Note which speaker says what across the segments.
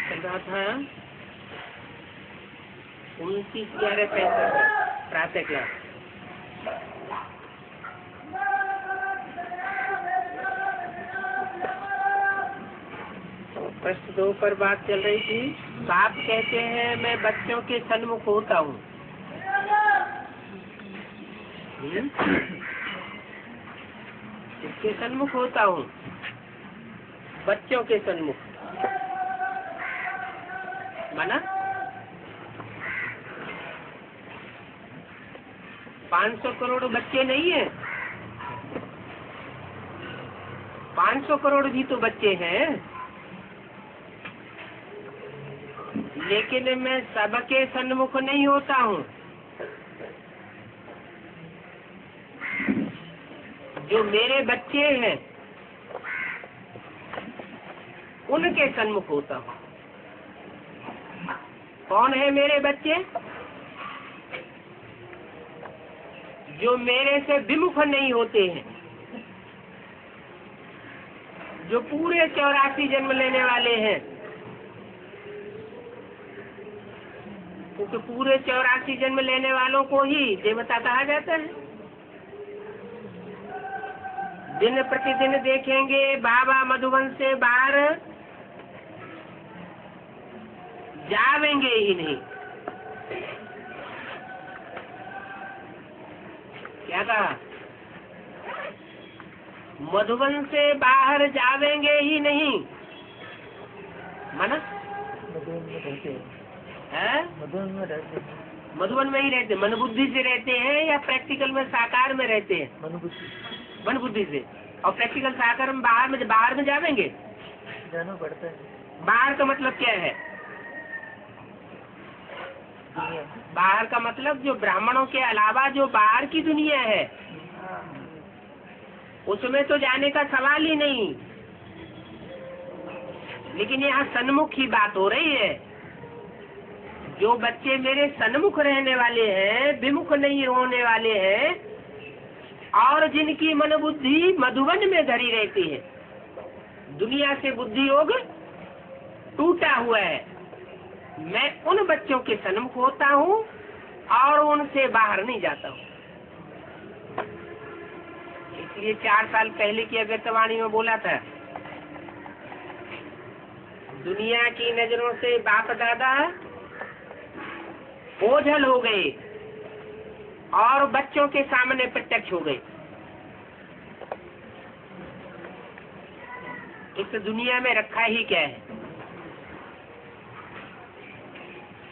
Speaker 1: चल रहा था 29/11/65 प्रातः क्लास। प्रश्न 2 पर बात चल रही थी। बाप कहते हैं मैं बच्चों के सन्मुख होता हूँ। किसके सन्मुख होता हूँ? बच्चों के सन्मुख। माना 500 करोड़ बच्चे नहीं है, 500 करोड़ भी तो बच्चे हैं, लेकिन मैं सबके सन्मुख नहीं होता हूँ। जो मेरे बच्चे हैं उनके सन्मुख होता हूँ। कौन है मेरे बच्चे? जो मेरे से विमुख नहीं होते हैं, जो पूरे 84 जन्म लेने वाले हैं, क्योंकि पूरे 84 जन्म लेने वालों को ही देवता कहा जाता है। दिन प्रतिदिन देखेंगे बाबा मधुबन से बाहर जावेंगे ही नहीं। क्या कहा? मधुबन से बाहर जावेंगे ही नहीं। माना मधुबन में ही रहते, मन बुद्धि से रहते हैं या प्रैक्टिकल में साकार में रहते हैं? मन बुद्धि से। और प्रैक्टिकल साकार में बाहर में जावेंगे,
Speaker 2: जाना पड़ता है।
Speaker 1: बाहर का मतलब क्या है? बाहर का मतलब जो ब्राह्मणों के अलावा जो बाहर की दुनिया है, उसमें तो जाने का सवाल ही नहीं। लेकिन यहाँ सन्मुख की बात हो रही है। जो बच्चे मेरे सन्मुख रहने वाले हैं, विमुख नहीं होने वाले हैं, और जिनकी मन बुद्धि मधुबन में धरी रहती है, दुनिया से बुद्धि योग टूटा हुआ है, मैं उन बच्चों के सन्मुख होता हूँ और उनसे बाहर नहीं जाता हूँ। इसलिए 4 साल पहले की अव्यक्तवाणी में बोला था, दुनिया की नजरों से बाप दादा ओझल हो गए और बच्चों के सामने प्रत्यक्ष हो गए। इस दुनिया में रखा ही क्या है?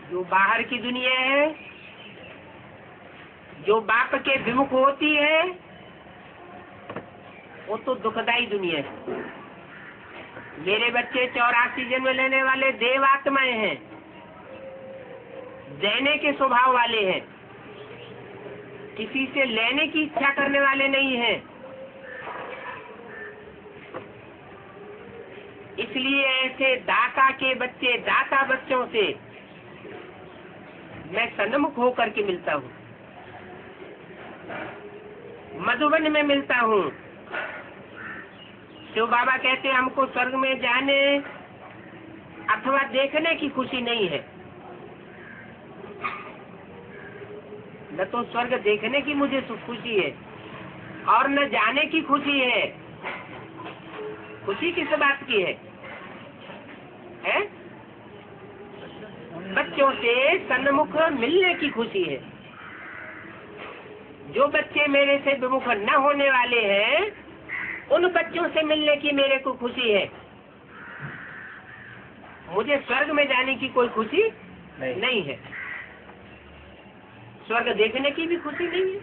Speaker 1: जो बाहर की दुनिया है, जो बाप के विमुख होती है, वो तो दुखदाई दुनिया है। मेरे बच्चे 84 जन्म लेने वाले देव आत्माएं हैं, देने के स्वभाव वाले हैं, किसी से लेने की इच्छा करने वाले नहीं हैं। इसलिए ऐसे दाता के बच्चे, दाता बच्चों से मैं सन्मुख होकर के मिलता हूँ, मधुबन में मिलता हूँ। शिव बाबा कहते हैं हमको स्वर्ग में जाने अथवा देखने की खुशी नहीं है। न तो स्वर्ग देखने की मुझे खुशी है और न जाने की खुशी है। खुशी किस बात की है? बच्चों से सन्मुख मिलने की खुशी है। जो बच्चे मेरे से विमुख न होने वाले हैं, उन बच्चों से मिलने की मेरे को खुशी है। मुझे स्वर्ग में जाने की कोई खुशी नहीं है। स्वर्ग देखने की भी खुशी नहीं है।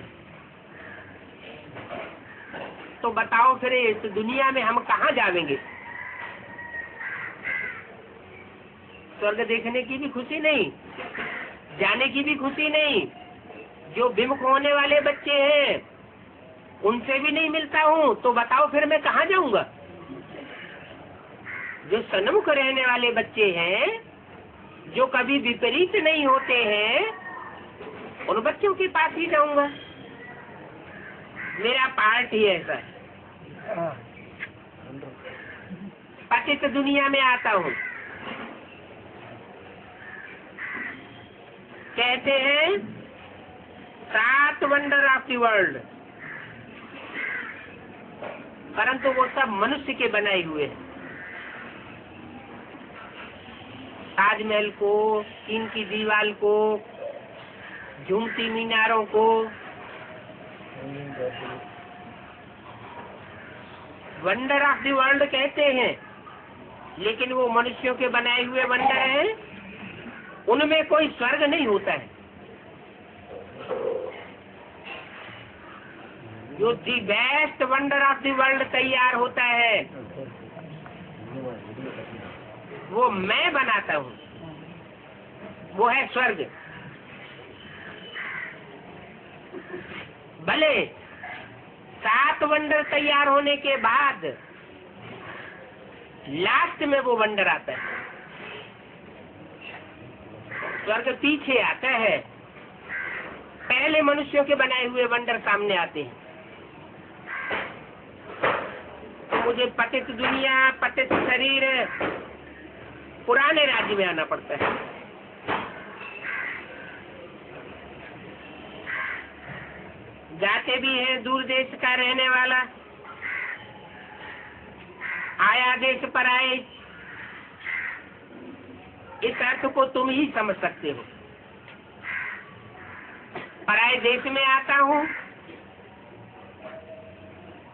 Speaker 1: तो बताओ फिर इस दुनिया में हम कहाँ जावेंगे? स्वर्ग देखने की भी खुशी नहीं, जाने की भी खुशी नहीं। जो विमुख होने वाले बच्चे हैं उनसे भी नहीं मिलता हूँ, तो बताओ फिर मैं कहाँ जाऊंगा? जो सन्मुख रहने वाले बच्चे हैं जो कभी विपरीत नहीं होते हैं, उन बच्चों के पास ही जाऊंगा। मेरा पार्ट ही ऐसा है। पतित दुनिया में आता हूँ। कहते हैं 7 वंडर ऑफ द वर्ल्ड, परंतु वो सब मनुष्य के बनाए हुए हैं। ताजमहल को, चीन की दीवार को, झूमती मीनारों को, वंडर ऑफ द वर्ल्ड कहते हैं, लेकिन वो मनुष्यों के बनाए हुए वंडर हैं। उनमें कोई स्वर्ग नहीं होता है। जो the best wonder of the world तैयार होता है, वो मैं बनाता हूँ, वो है स्वर्ग। भले 7 वंडर तैयार होने के बाद लास्ट में वो वंडर आता है। स्वर्ग पीछे आता है, पहले मनुष्यों के बनाए हुए वंडर सामने आते हैं। तो मुझे पतित दुनिया, पतित शरीर, पुराने राज्य में आना पड़ता है। जाते भी हैं दूर देश का रहने वाला, आया देश पर आए, इस अर्थ को तुम ही समझ सकते हो। पराए देश में आता हूँ,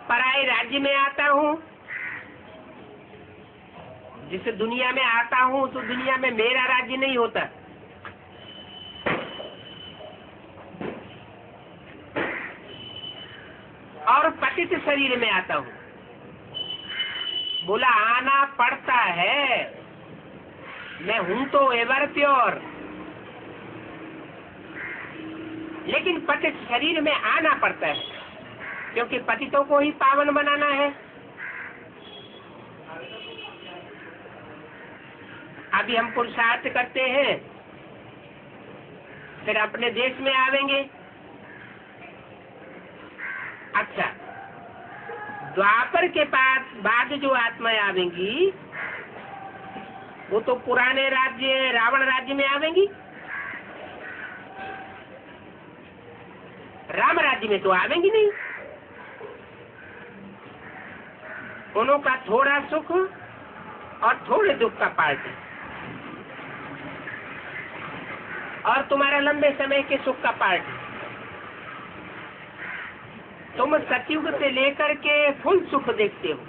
Speaker 1: पराए राज्य में आता हूँ। जिस दुनिया में आता हूँ तो दुनिया में मेरा राज्य नहीं होता। और पतित शरीर में आता हूँ। बोला आना पड़ता है, मैं हूं तो एवर प्योर, लेकिन पतित शरीर में आना पड़ता है, क्योंकि पतितों को ही पावन बनाना है। अभी हम पुरुषार्थ करते हैं, फिर अपने देश में आवेंगे। अच्छा, द्वापर के बाद जो आत्माएं आवेंगी, वो तो पुराने राज्य, रावण राज्य में आवेंगी। राम राज्य में तो आवेंगी नहीं। उन्हों का थोड़ा सुख और थोड़े दुख का पार्ट है, और तुम्हारा लंबे समय के सुख का पार्ट है। तुम सतयुग से लेकर के फुल सुख देखते हो।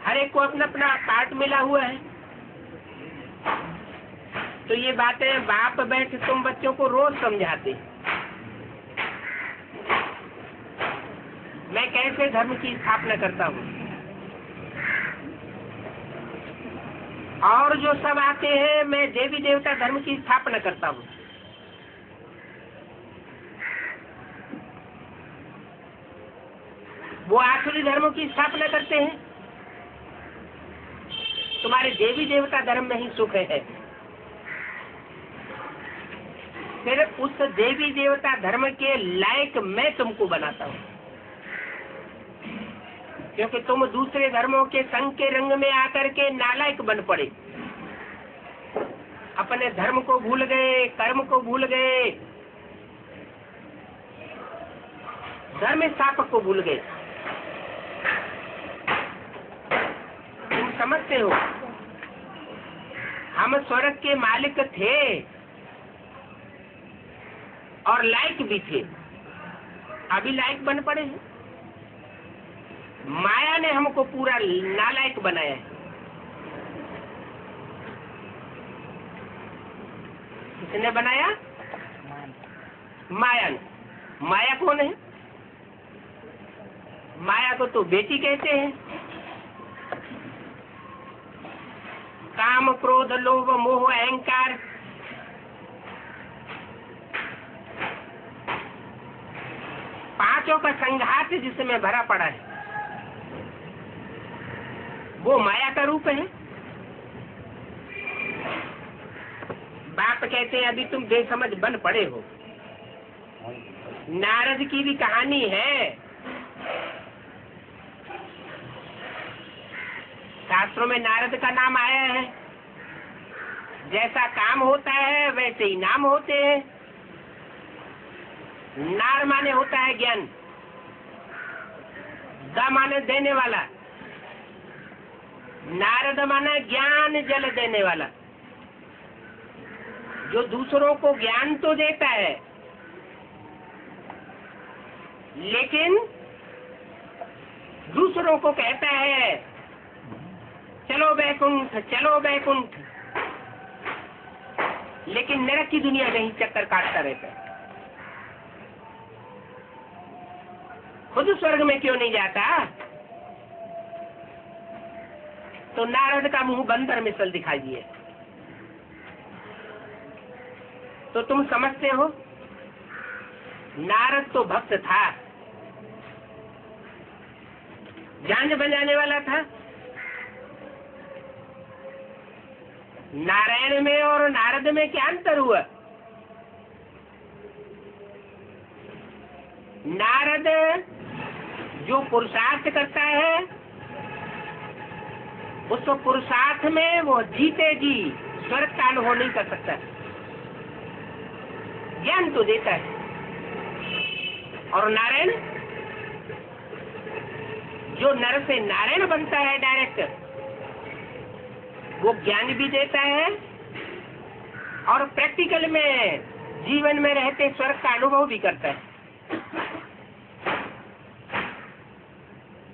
Speaker 1: हर एक को अपना अपना पार्ट मिला हुआ है। तो ये बातें बाप बैठ तुम बच्चों को रोज समझाते। मैं कैसे धर्म की स्थापना करता हूँ, और जो सब आते हैं, मैं देवी देवता धर्म की स्थापना करता हूँ। वो आसुरी धर्मों की स्थापना करते हैं। तुम्हारे देवी देवता धर्म में ही सुख है। फिर उस देवी देवता धर्म के लायक मैं तुमको बनाता हूँ, क्योंकि तुम दूसरे धर्मों के संग के रंग में आकर के नालायक बन पड़े। अपने धर्म को भूल गए, कर्म को भूल गए, धर्म स्थापक को भूल गए। तुम समझते हो, हम स्वर्ग के मालिक थे और लायक भी थे, अभी लायक बन पड़े हैं। माया ने हमको पूरा नालायक बनाया है। किसने बनाया? माया ने। माया कौन है? माया को तो बेटी कहते हैं। काम, क्रोध, लोभ, मोह, अहंकार, पांचों का संघात जिसमें भरा पड़ा है। वो माया का रूप है। बाप कहते हैं अभी तुम बेसमझ बन पड़े हो। नारद की भी कहानी है। शास्त्रों में नारद का नाम आया है। जैसा काम होता है वैसे ही नाम होते हैं। नार माने होता है ज्ञान, द माने देने वाला, नारद माने ज्ञान जल देने वाला, जो दूसरों को ज्ञान तो देता है लेकिन दूसरों को कहता है चलो बैकुंठ चलो बैकुंठ, लेकिन नरक की दुनिया में ही चक्कर काटता रहता है। खुद स्वर्ग में क्यों नहीं जाता? तो नारद का मुंह बंदर मिसल दिखाई दिए। तो तुम समझते हो नारद तो भक्त था, झांझ बजाने वाला था। नारायण में और नारद में क्या अंतर हुआ? नारद जो पुरुषार्थ करता है उस पुरुषार्थ में वो जीते जी स्वर्ग का अनुभव नहीं कर सकता, ज्ञान तो देता है। और नारायण जो नर से नारायण बनता है डायरेक्ट, वो ज्ञान भी देता है और प्रैक्टिकल में जीवन में रहते स्वर्ग का अनुभव भी करता है।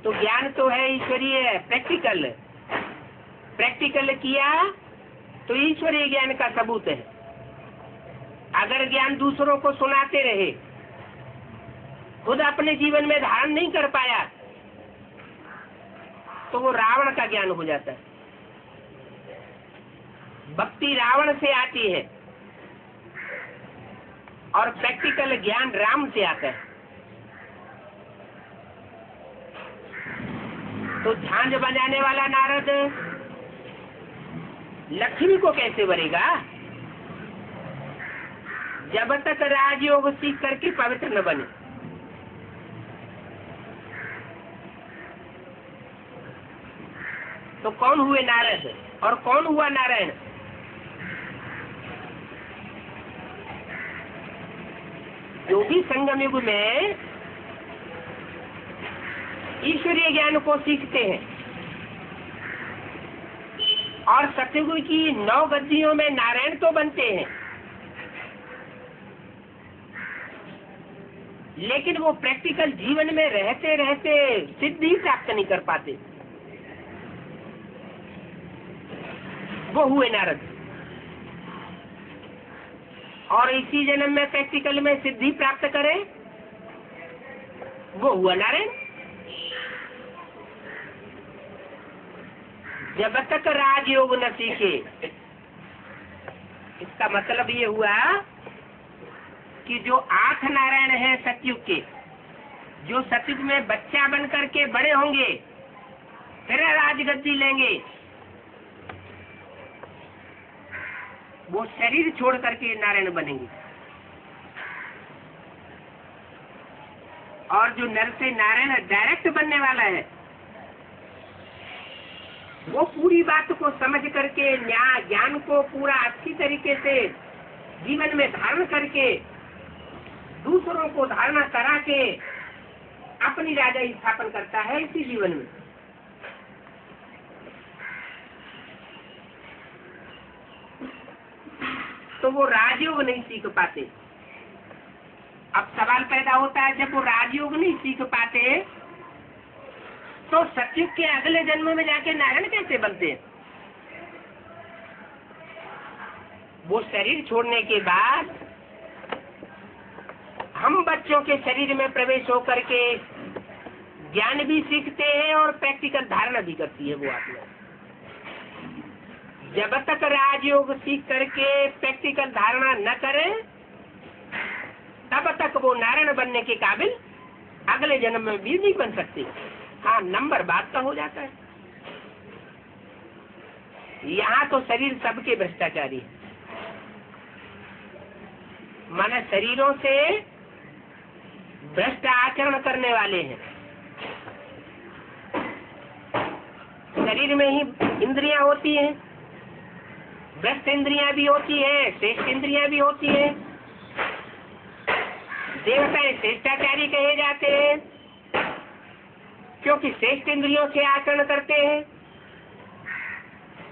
Speaker 1: तो ज्ञान तो है ईश्वरीय, प्रैक्टिकल, प्रैक्टिकल किया तो ईश्वरीय ज्ञान का सबूत है। अगर ज्ञान दूसरों को सुनाते रहे, खुद अपने जीवन में धारण नहीं कर पाया, तो वो रावण का ज्ञान हो जाता है। भक्ति रावण से आती है और प्रैक्टिकल ज्ञान राम से आता है। तो झांझ बजाने वाला नारद लक्ष्मी को कैसे वरेगा जब तक राजयोग सीख करके पवित्र न बने? तो कौन हुए नारद और कौन हुआ नारायण? जो भी संगम युग में ईश्वरीय ज्ञान को सीखते हैं और सतयुग की 9 गद्दियों में नारायण तो बनते हैं, लेकिन वो प्रैक्टिकल जीवन में रहते रहते सिद्धि प्राप्त नहीं कर पाते। वो हुए नारद। और इसी जन्म में प्रैक्टिकल में सिद्धि प्राप्त करे, वो हुआ नारायण। जब तक राजयोग न सीखे, इसका मतलब ये हुआ कि जो 8 नारायण हैं सतयुग के, जो सतयुग में बच्चा बन करके बड़े होंगे, फिर राजगद्दी लेंगे, वो शरीर छोड़ करके नारायण बनेंगे। और जो नर से नारायण डायरेक्ट बनने वाला है, वो पूरी बात को समझ करके न्याय ज्ञान को पूरा अच्छी तरीके से जीवन में धारण करके दूसरों को धारणा करा के अपनी राजा स्थापन करता है इसी जीवन में। तो वो राजयोग नहीं सीख पाते। अब सवाल पैदा होता है, जब वो राजयोग नहीं सीख पाते तो सतयुग के अगले जन्म में जाके नारायण कैसे बनते हैं? वो शरीर छोड़ने के बाद हम बच्चों के शरीर में प्रवेश होकर के ज्ञान भी सीखते हैं और प्रैक्टिकल धारणा भी करती है वो आत्मा। जब तक राजयोग सीख करके प्रैक्टिकल धारणा न करें, तब तक वो नारायण बनने के काबिल अगले जन्म में भी नहीं बन सकते। हाँ, नंबर बात का हो जाता है। यहाँ तो शरीर सबके भ्रष्टाचारी है, माने शरीरों से भ्रष्ट आचरण करने वाले हैं। शरीर में ही इंद्रियां होती हैं, भ्रष्ट इंद्रियां भी होती है, श्रेष्ठ इंद्रियां भी होती है। देवताएं श्रेष्ठाचारी कहे जाते हैं क्योंकि श्रेष्ठ इंद्रियों से आचरण करते हैं।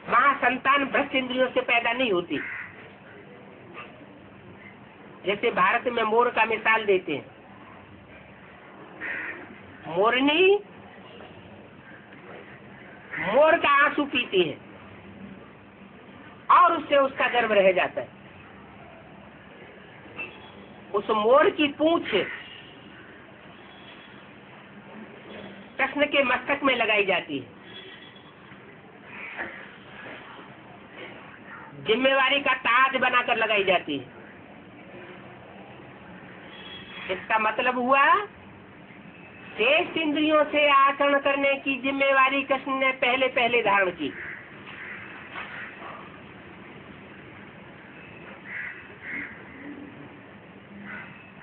Speaker 1: वहां संतान भ्रष्ट इंद्रियों से पैदा नहीं होती। जैसे भारत में मोर का मिसाल देते हैं, मोरनी मोर का आंसू पीती है और उससे उसका गर्भ रह जाता है। उस मोर की पूंछ कृष्ण के मस्तक में लगाई जाती है, जिम्मेवारी का ताज बनाकर लगाई जाती है। इसका मतलब हुआ श्रेष्ठ इंद्रियों से आचरण करने की जिम्मेवारी कृष्ण ने पहले पहले धारण की।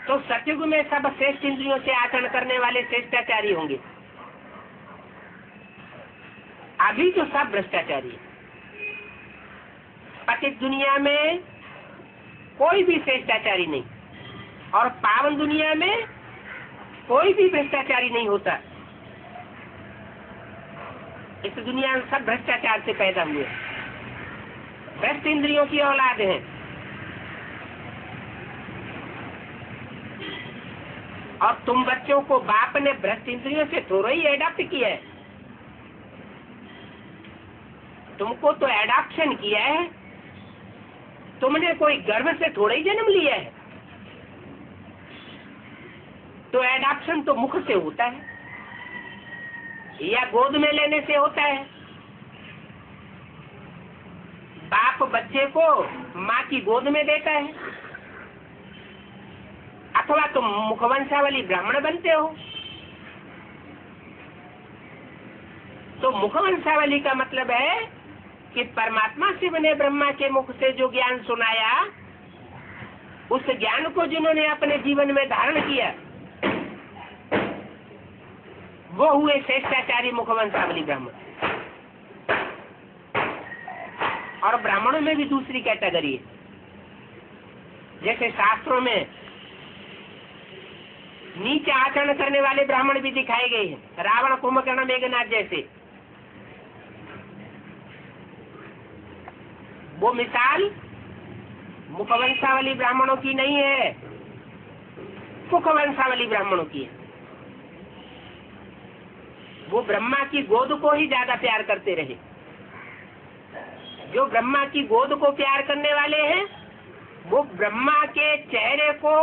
Speaker 1: तो सतयुग में सब श्रेष्ठ इंद्रियों से आचरण करने वाले श्रेष्ठाचारी होंगे, अभी तो सब भ्रष्टाचारी है। पतित दुनिया में कोई भी श्रेष्ठाचारी नहीं और पावन दुनिया में कोई भी भ्रष्टाचारी नहीं होता। इस दुनिया में सब भ्रष्टाचार से पैदा हुए, भ्रष्ट इंद्रियों की औलाद हैं। और तुम बच्चों को बाप ने भ्रष्ट इंद्रियों से थोड़ा ही एडॉप्ट किया है, तुमको तो एडॉप्शन किया है, तुमने कोई गर्भ से थोड़ा ही जन्म लिया है। तो एडॉप्शन तो मुख से होता है या गोद में लेने से होता है। बाप बच्चे को माँ की गोद में देता है, अथवा तुम मुखवंशावली ब्राह्मण बनते हो। तो मुखवंशावली का मतलब है कि परमात्मा शिव ने ब्रह्मा के मुख से जो ज्ञान सुनाया, उस ज्ञान को जिन्होंने अपने जीवन में धारण किया, वो हुए श्रेष्ठाचारी मुखवंशावली ब्राह्मण। और ब्राह्मणों में भी दूसरी कैटेगरी है, जैसे शास्त्रों में नीचे आचरण करने वाले ब्राह्मण भी दिखाए गए हैं, रावण, कुंभकर्ण, मेघनाथ जैसे। वो मिसाल मुखवंशावली ब्राह्मणों की नहीं है, सुखवंशावली ब्राह्मणों की है। वो ब्रह्मा की गोद को ही ज्यादा प्यार करते रहे। जो ब्रह्मा की गोद को प्यार करने वाले हैं, वो ब्रह्मा के चेहरे को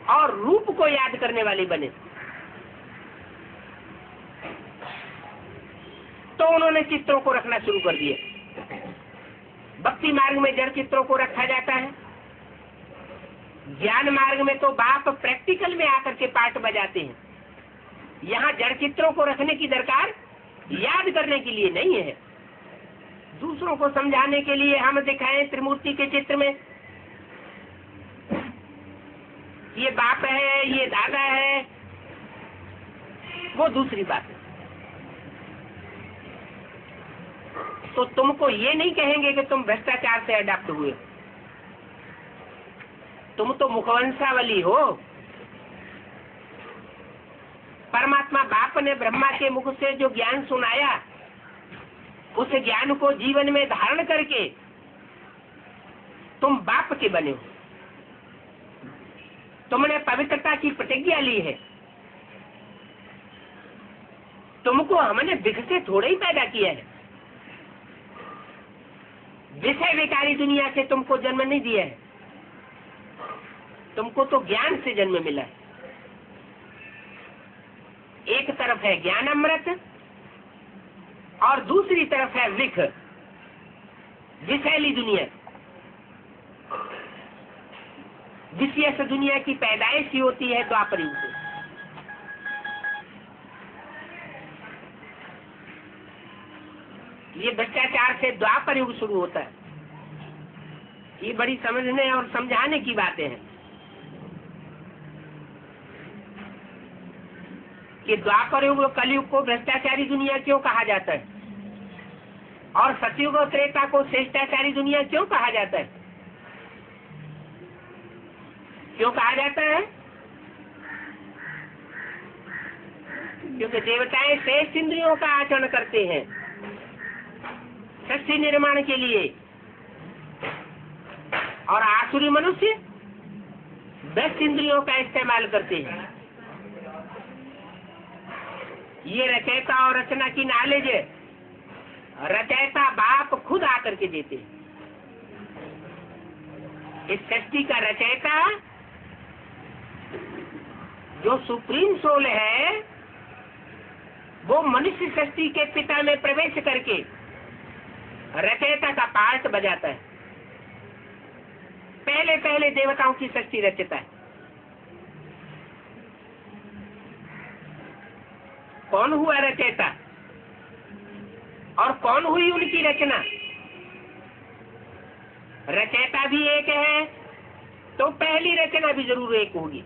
Speaker 1: और रूप को याद करने वाले बने। तो उन्होंने चित्रों को रखना शुरू कर दिया। भक्ति मार्ग में जड़ चित्रों को रखा जाता है, ज्ञान मार्ग में तो बाप प्रैक्टिकल में आकर के पाठ बजाते हैं। यहाँ जड़ चित्रों को रखने की दरकार याद करने के लिए नहीं है, दूसरों को समझाने के लिए हम दिखाएं त्रिमूर्ति के चित्र में, ये बाप है, ये दादा है, वो दूसरी बात है। तो तुमको ये नहीं कहेंगे कि तुम भ्रष्टाचार से अडॉप्ट हुए, तुम तो मुखवंशावली हो। परमात्मा बाप ने ब्रह्मा के मुख से जो ज्ञान सुनाया, उस ज्ञान को जीवन में धारण करके तुम बाप के बने हो। तुमने पवित्रता की प्रतिज्ञा ली है। तुमको हमने विघ से थोड़ा ही पैदा किया है, विषय विकारी दुनिया से तुमको जन्म नहीं दिया है, तुमको तो ज्ञान से जन्म मिला है। एक तरफ है ज्ञान अमृत और दूसरी तरफ है विख, विषैली दुनिया। विषय दुनिया की पैदाइश ही होती है द्वापर युग से। ये भ्रष्टाचार से द्वापर युग शुरू होता है। ये बड़ी समझने और समझाने की बातें हैं कि द्वापर युग और कलयुग को भ्रष्टाचारी दुनिया क्यों कहा जाता है और सतयुग और त्रेता को श्रेष्ठाचारी दुनिया क्यों कहा जाता है। क्यों कहा जाता है? क्योंकि देवताएं श्रेष्ठ इंद्रियों का आचरण करते हैं सृष्टि निर्माण के लिए, और आसुरी मनुष्य दस इंद्रियों का इस्तेमाल करते हैं। ये रचयिता और रचना की नॉलेज है, रचयिता बाप खुद आकर के देते हैं। इस सृष्टि का रचयिता जो सुप्रीम सोल है, वो मनुष्य सृष्टि के पिता में प्रवेश करके रचयिता का पार्ट बजाता है। पहले पहले देवताओं की सृष्टि रचता है। कौन हुआ रचयिता और कौन हुई उनकी रचना? रचयिता भी एक है तो पहली रचना भी जरूर एक होगी।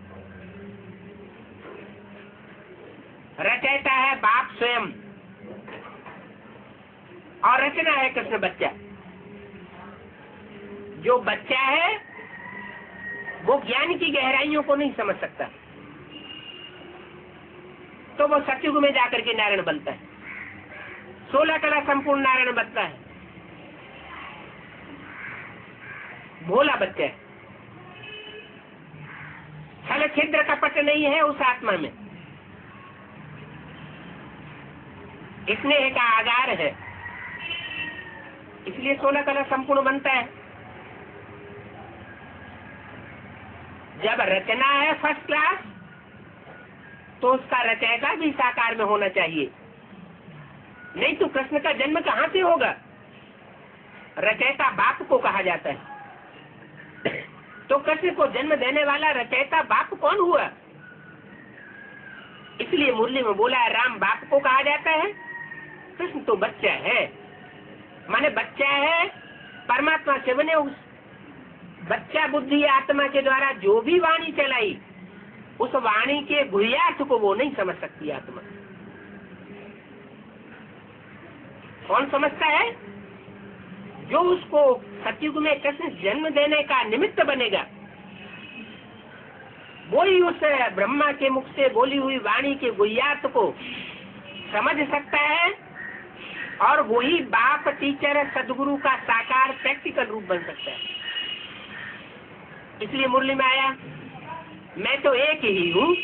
Speaker 1: रचयिता है बाप स्वयं और रचना है कृष्ण बच्चा। जो बच्चा है वो ज्ञान की गहराइयों को नहीं समझ सकता, तो वो सतयुग में जाकर के नारायण बनता है। 16 कला संपूर्ण नारायण बनता है। भोला बच्चा है, छल छिद्र कपट नहीं है उस आत्मा में, स्नेह का आधार है, इसलिए 16 कला संपूर्ण बनता है। जब रचना है फर्स्ट क्लास, तो उसका रचयिता भी साकार में होना चाहिए, नहीं तो कृष्ण का जन्म कहाँ से होगा? रचयिता बाप को कहा जाता है, तो कृष्ण को जन्म देने वाला रचयिता बाप कौन हुआ? इसलिए मुरली में बोला है राम बाप को कहा जाता है, कृष्ण तो बच्चा है। माने बच्चा है, परमात्मा से बने उस बच्चा बुद्धि आत्मा के द्वारा जो भी वाणी चलाई, उस वाणी के गुह्यार्थ को वो नहीं समझ सकती आत्मा। कौन समझता है? जो उसको सतयुग में कृष्ण जन्म देने का निमित्त बनेगा, वो ही उस ब्रह्मा के मुख से बोली हुई वाणी के गुह्यार्थ को समझ सकता है, और वही बाप टीचर सदगुरु का साकार प्रैक्टिकल रूप बन सकता है। इसलिए मुरली में आया, मैं तो एक ही हूँ,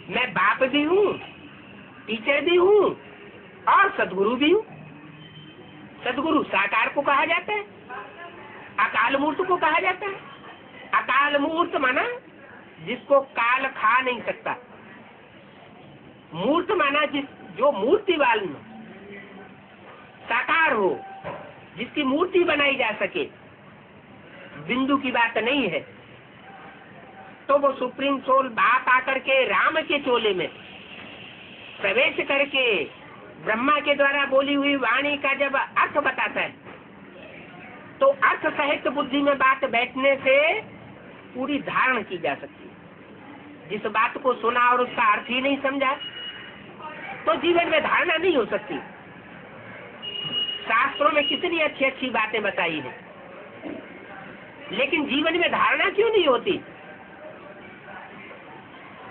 Speaker 1: मैं बाप भी हूँ, टीचर भी हूँ और सदगुरु भी हूँ। सदगुरु साकार को कहा जाता है, अकाल मूर्त को कहा जाता है। अकाल मूर्त माना जिसको काल खा नहीं सकता, मूर्त माना जो मूर्ति वाली साकार हो, जिसकी मूर्ति बनाई जा सके, बिंदु की बात नहीं है। तो वो सुप्रीम सोल बाप आकर के राम के चोले में प्रवेश करके ब्रह्मा के द्वारा बोली हुई वाणी का जब अर्थ बताता है, तो अर्थ सहित बुद्धि में बात बैठने से पूरी धारण की जा सकती है। जिस बात को सुना और उसका अर्थ ही नहीं समझा, तो जीवन में धारणा नहीं हो सकती। शास्त्रों में कितनी अच्छी अच्छी बातें बताई हैं, लेकिन जीवन में धारणा क्यों नहीं होती?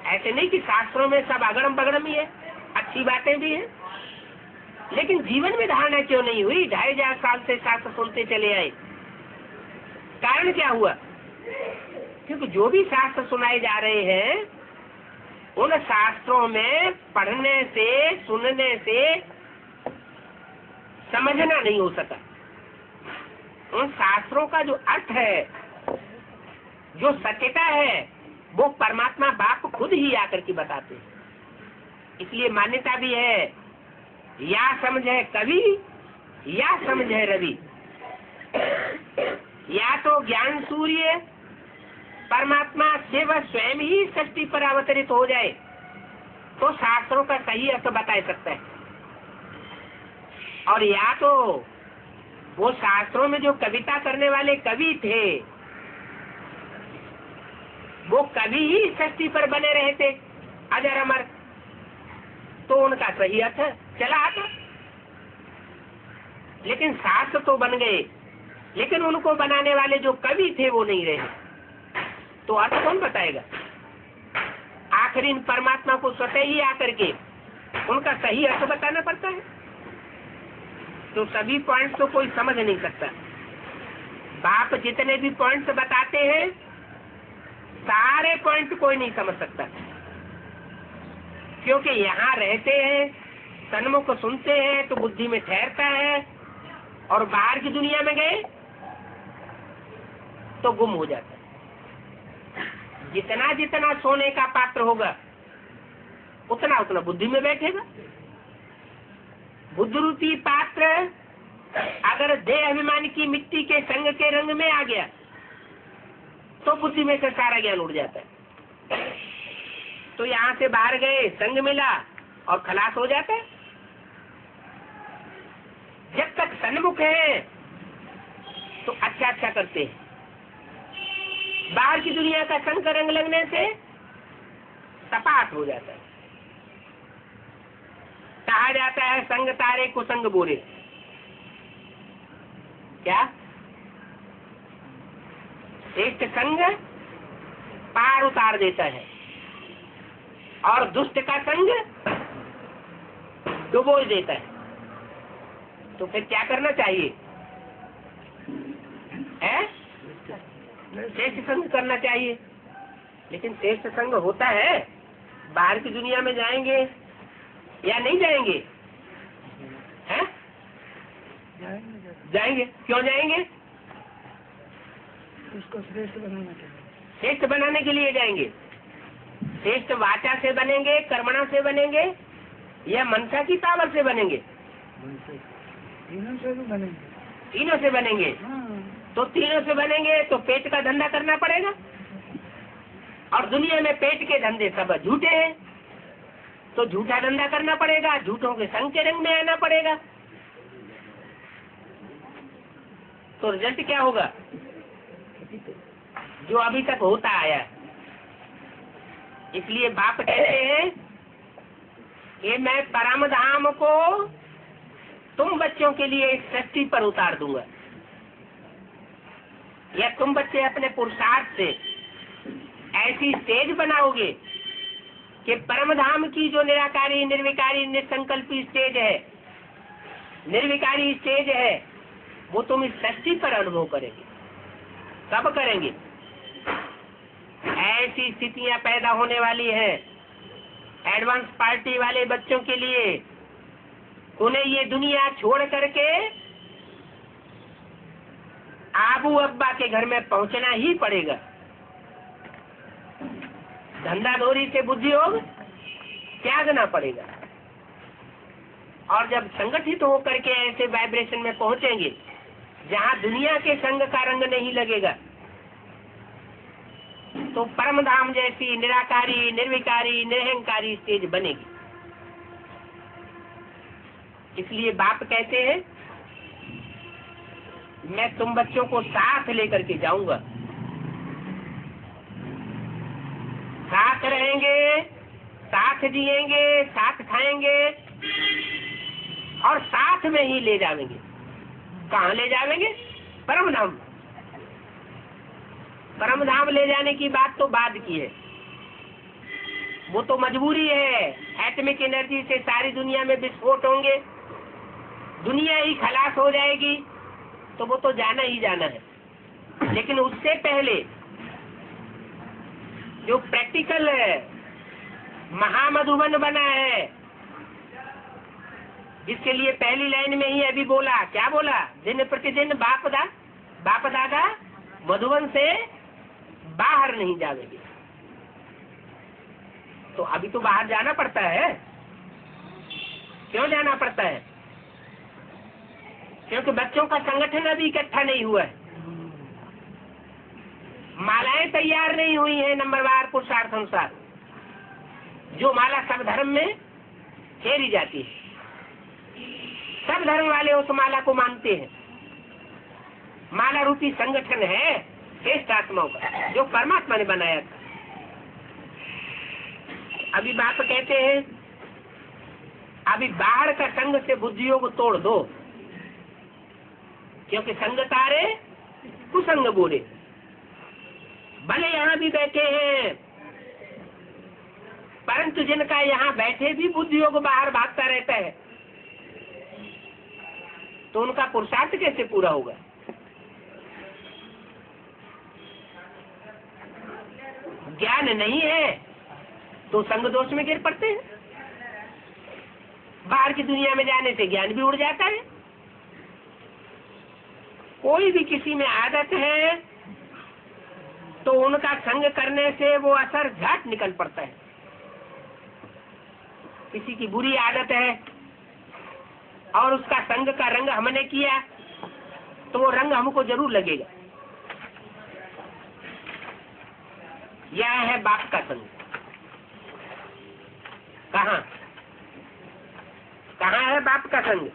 Speaker 1: ऐसे नहीं कि शास्त्रों में सब अगड़म बगड़म ही है, अच्छी बातें भी हैं, लेकिन जीवन में धारणा क्यों नहीं हुई? 2500 साल से शास्त्र सुनते चले आए, कारण क्या हुआ? क्योंकि जो भी शास्त्र सुनाए जा रहे हैं, उन शास्त्रों में पढ़ने से सुनने से समझना नहीं हो सका। उन शास्त्रों का जो अर्थ है, जो सत्यता है, वो परमात्मा बाप खुद ही आकर के बताते हैं। इसलिए मान्यता भी है, या समझ है कवि या समझ है रवि। या तो ज्ञान सूर्य परमात्मा शिव स्वयं ही सृष्टि पर अवतरित हो जाए, तो शास्त्रों का सही अर्थ बता सकता है। और या तो वो शास्त्रों में जो कविता करने वाले कवि थे वो कवि ही सृष्टि पर बने रहे थे अजर अमर, तो उनका सही अर्थ चला आता। लेकिन शास्त्र तो बन गए, लेकिन उनको बनाने वाले जो कवि थे वो नहीं रहे, तो अर्थ कौन बताएगा? आखिर इन परमात्मा को स्वतः ही आकर के उनका सही अर्थ बताना पड़ता है। तो सभी पॉइंट्स तो कोई समझ नहीं सकता। बाप जितने भी पॉइंट्स बताते हैं सारे पॉइंट कोई नहीं समझ सकता, क्योंकि यहाँ रहते हैं, सन्मुख सुनते हैं तो बुद्धि में ठहरता है, और बाहर की दुनिया में गए तो गुम हो जाता है। जितना जितना सोने का पात्र होगा उतना उतना बुद्धि में बैठेगा। बुद्ध रूपी पात्र अगर देह अभिमान की मिट्टी के संग के रंग में आ गया तो बुद्धि में से सारा ज्ञान उड़ जाता है। तो यहाँ से बाहर गए, संग मिला और खलास हो जाता है। जब तक सन्मुख है तो अच्छा अच्छा करते हैं, बाहर की दुनिया का संग का रंग लगने से सपाट हो जाता है। कहा जाता है संग तारे कुसंग बोले। क्या? श्रेष्ठ संग पार उतार देता है और दुष्ट का संग डुबो देता है। तो फिर क्या करना चाहिए? श्रेष्ठ संग करना चाहिए। लेकिन श्रेष्ठ संग होता है, बाहर की दुनिया में जाएंगे या नहीं जाएंगे? हैं? जाएंगे। क्यों जाएंगे?
Speaker 2: उसको श्रेष्ठ बनाना चाहिए।
Speaker 1: श्रेष्ठ बनाने के लिए जाएंगे। श्रेष्ठ वाचा से बनेंगे, कर्मणा से बनेंगे, या मनसा की पावर से बनेंगे?
Speaker 2: तीनों से भी बनेंगे।
Speaker 1: तीनों से बनेंगे। तो तीनों से बनेंगे तो पेट का धंधा करना पड़ेगा, और दुनिया में पेट के धंधे सब झूठे हैं, तो झूठा धंधा करना पड़ेगा, झूठों के संग के रंग में आना पड़ेगा। तो रिजल्ट क्या होगा? जो अभी तक होता आया। इसलिए बाप कहते हैं कि मैं परम धाम को तुम बच्चों के लिए इस सृष्टि पर उतार दूंगा, या तुम बच्चे अपने पुरुषार्थ से ऐसी स्टेज बनाओगे कि परम धाम की जो निराकारी निर्विकारी निसंकल्पी स्टेज है, निर्विकारी स्टेज है, वो तुम इस सृष्टि पर अनुभव करेंगे। कब करेंगे? ऐसी स्थितियां पैदा होने वाली हैं एडवांस पार्टी वाले बच्चों के लिए, उन्हें ये दुनिया छोड़ करके आबू अब्बा के घर में पहुंचना ही पड़ेगा। धंधाधोरी से बुद्धि योग त्यागना पड़ेगा। और जब संगठित होकर के ऐसे वाइब्रेशन में पहुंचेंगे जहां दुनिया के संग का रंग नहीं लगेगा, तो परम धाम जैसी निराकारी निर्विकारी निरहंकारी स्टेज बनेगी। इसलिए बाप कहते हैं मैं तुम बच्चों को साथ लेकर के जाऊंगा, साथ रहेंगे, साथ जिएंगे, साथ खाएंगे, और साथ में ही ले जाएंगे। कहाँ ले जाएंगे? परम धाम। परम धाम ले जाने की बात तो बाद की है, वो तो मजबूरी है। एटॉमिक एनर्जी से सारी दुनिया में विस्फोट होंगे, दुनिया ही खलास हो जाएगी, तो वो तो जाना ही जाना है। लेकिन उससे पहले जो प्रैक्टिकल महामधुबन बना है, जिसके लिए पहली लाइन में ही अभी बोला, क्या बोला? दिन प्रतिदिन बाप दादा मधुबन से बाहर नहीं जाएंगे। तो अभी तो बाहर जाना पड़ता है। क्यों जाना पड़ता है? क्योंकि बच्चों का संगठन अभी इकट्ठा नहीं हुआ है, मालाएं तैयार नहीं हुई हैं नंबरवार पुरुषार्थ अनुसार, जो माला सब धर्म में फेरी जाती है। सब धर्म वाले उस माला को मानते हैं। माला रूपी संगठन है श्रेष्ठ आत्माओं का, जो परमात्मा ने बनाया था। अभी बाप कहते हैं अभी बाहर का संग से बुद्धियों को तोड़ दो, क्योंकि संग तारे कुसंग बोले। भले यहाँ भी बैठे हैं, परंतु जिनका यहाँ बैठे भी बुद्धियों को बाहर भागता रहता है, तो उनका पुरुषार्थ कैसे पूरा होगा? ज्ञान नहीं है तो संग दोष में गिर पड़ते हैं। बाहर की दुनिया में जाने से ज्ञान भी उड़ जाता है। कोई भी किसी में आदत है तो उनका संग करने से वो असर झट निकल पड़ता है। किसी की बुरी आदत है और उसका संग का रंग हमने किया तो वो रंग हमको जरूर लगेगा। यह है बाप का संग। कहाँ कहाँ है बाप का संग?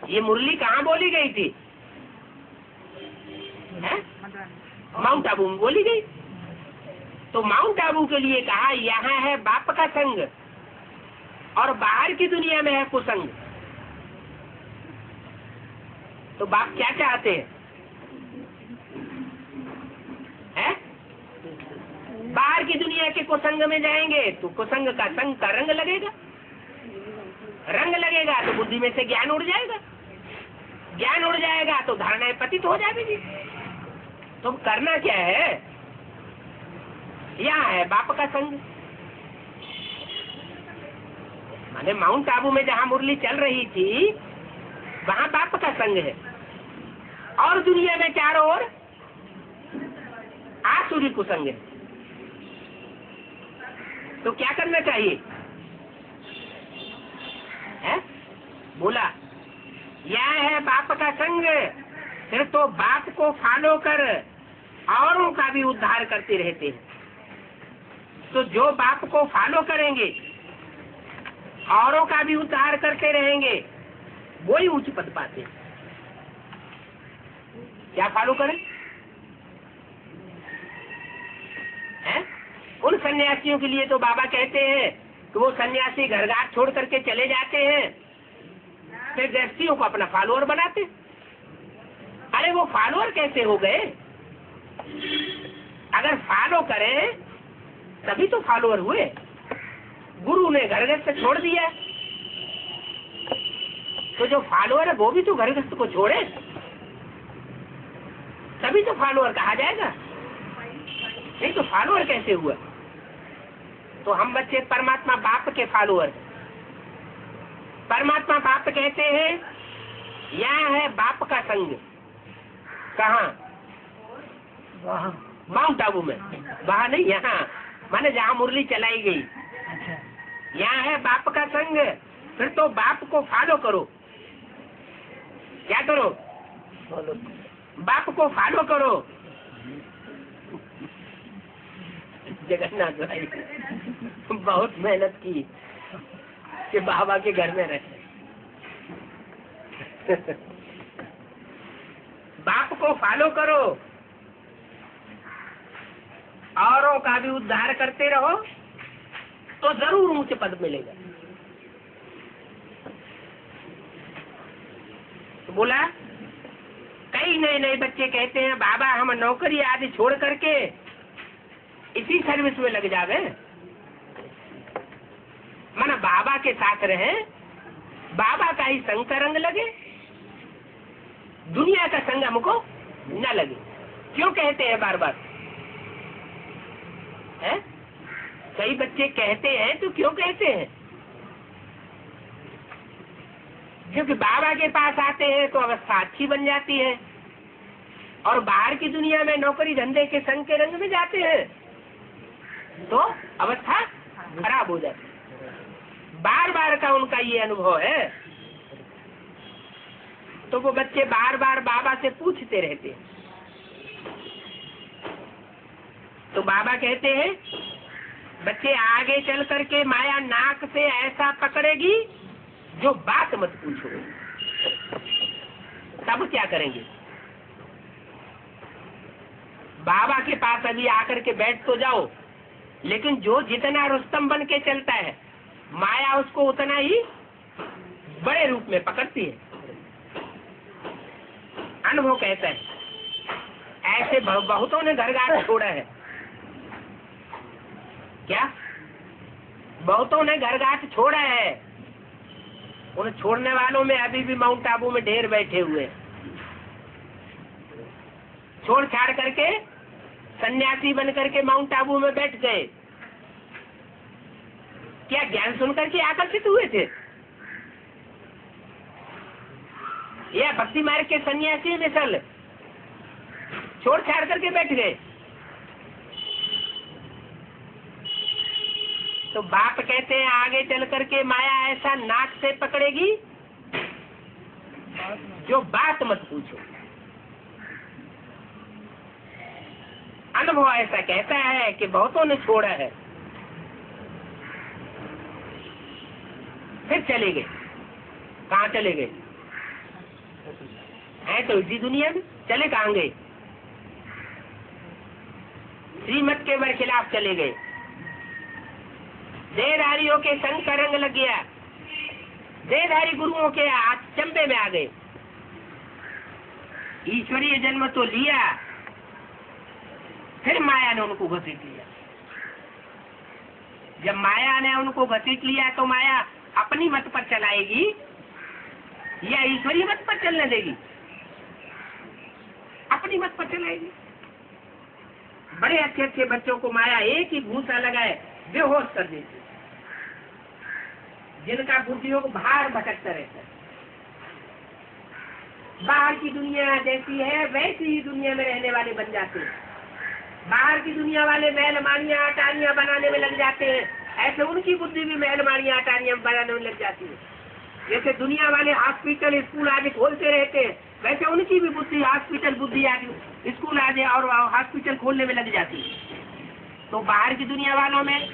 Speaker 1: ये मुरली कहाँ बोली गई थी? माउंट आबू में बोली गई। तो माउंट आबू के लिए कहा यहाँ है बाप का संग और बाहर की दुनिया में है कुसंग। तो बाप क्या चाहते हैं? बाहर की दुनिया के कुसंग में जाएंगे तो कुसंग का संग का रंग लगेगा। रंग लगेगा तो बुद्धि में से ज्ञान उड़ जाएगा। ज्ञान उड़ जाएगा तो धारणाएं पतित हो जाएगी। तो करना क्या है? यहाँ है बाप का संग। माने माउंट आबू में जहाँ मुरली चल रही थी वहाँ बाप का संग है, और दुनिया में चारों ओर आसुरी कुसंग है। तो क्या करना चाहिए? है? बोला यह है बाप का संग, फिर तो बाप को फॉलो कर औरों का भी उद्धार करते रहते हैं। तो जो बाप को फॉलो करेंगे, औरों का भी उद्धार करते रहेंगे, वो ही उच्च पद पाते हैं। क्या फॉलो करें? है? उन सन्यासियों के लिए तो बाबा कहते हैं कि वो सन्यासी घर घाट छोड़ करके चले जाते हैं, फिर गृहस्थियों को अपना फॉलोअर बनाते। अरे वो फॉलोअर कैसे हो गए? अगर फॉलो करें तभी तो फॉलोअर हुए। गुरु ने घर गृहस्थ छोड़ दिया, तो जो फॉलोअर है वो भी तो घर गृहस्थ को छोड़े, तभी तो फॉलोअर कहा जाएगा। नहीं तो फॉलोअर कैसे हुआ? तो हम बच्चे परमात्मा बाप के फॉलोअर। परमात्मा बाप कहते हैं यहाँ है बाप का संग। कहाँ? माउंट आबू में। वहाँ नहीं, यहाँ माने जहाँ मुरली चलाई गई। यहाँ है बाप का संग, फिर तो बाप को फॉलो करो। क्या करो? बाप को फॉलो करो। जगन्नाथ भाई बहुत मेहनत की कि बाबा के घर में रहे। बाप को फॉलो करो, औरों का भी उद्धार करते रहो, तो जरूर ऊंचे पद मिलेगा। तो बोला कई नए नए बच्चे कहते हैं बाबा हम नौकरी आदि छोड़ करके इसी सर्विस में लग जावे, माना बाबा के साथ रहे, बाबा का ही संग का रंग लगे, दुनिया का संग हमको न लगे। क्यों कहते हैं बार बार? है? कई बच्चे कहते हैं तो क्यों कहते हैं? क्योंकि बाबा के पास आते हैं तो अवस्था अच्छी बन जाती है, और बाहर की दुनिया में नौकरी धंधे के संग के रंग में जाते हैं तो अवस्था खराब हो जाती है। बार बार का उनका ये अनुभव है, तो वो बच्चे बार बार बाबा से पूछते रहते हैं। तो बाबा कहते हैं बच्चे आगे चल करके माया नाक से ऐसा पकड़ेगी जो बात मत पूछो। तब क्या करेंगे? बाबा के पास अभी आकर के बैठ तो जाओ, लेकिन जो जितना रुस्तम बन के चलता है, माया उसको उतना ही बड़े रूप में पकड़ती है। अनुभव कहता है, ऐसे बहुतों ने घर गांठ छोड़ा है। क्या? बहुतों ने घर गांठ छोड़ा है। उन छोड़ने वालों में अभी भी माउंट आबू में ढेर बैठे हुए, छोड़ छाड़ करके सन्यासी बन करके माउंट आबू में बैठ गए। क्या ज्ञान सुनकर के आकर्षित हुए थे? या भक्ति मार्ग के सन्यासी मिसल छोड़ छाड़ करके बैठ गए? तो बाप कहते हैं आगे चल करके माया ऐसा नाक से पकड़ेगी जो बात मत पूछो। अनुभव ऐसा कहता है कि बहुतों ने छोड़ा है, फिर चले गए। कहाँ चले गए? है तो इसी दुनिया में, चले कहाँ गए? श्रीमत के बरखिलाफ चले गए। देहधारियों के संग का रंग लग गया, देहधारी गुरुओं के चंबे में आ गए। ईश्वरीय जन्म तो लिया, फिर माया ने उनको घसीट लिया। जब माया ने उनको घसीट लिया तो माया अपनी मत पर चलाएगी या ईश्वरीय मत पर चलने देगी? अपनी मत पर चलाएगी। बड़े अच्छे अच्छे बच्चों को माया एक ही भूसा लगाए बेहोश कर देती, जिनका बुद्धियोग बाहर भटकता रहता है। बाहर की दुनिया जैसी है वैसी ही दुनिया में रहने वाले बन जाते हैं। बाहर की दुनिया वाले महल माड़ियां अटारियां बनाने में लग जाते हैं, ऐसे उनकी बुद्धि भी महल माड़ियां अटारियां बनाने में लग जाती है। जैसे दुनिया वाले हॉस्पिटल स्कूल आदि खोलते रहते हैं, वैसे उनकी भी बुद्धि हॉस्पिटल बुद्धि आदि स्कूल आदि और हॉस्पिटल खोलने में लग जाती है। तो बाहर की दुनिया वालों में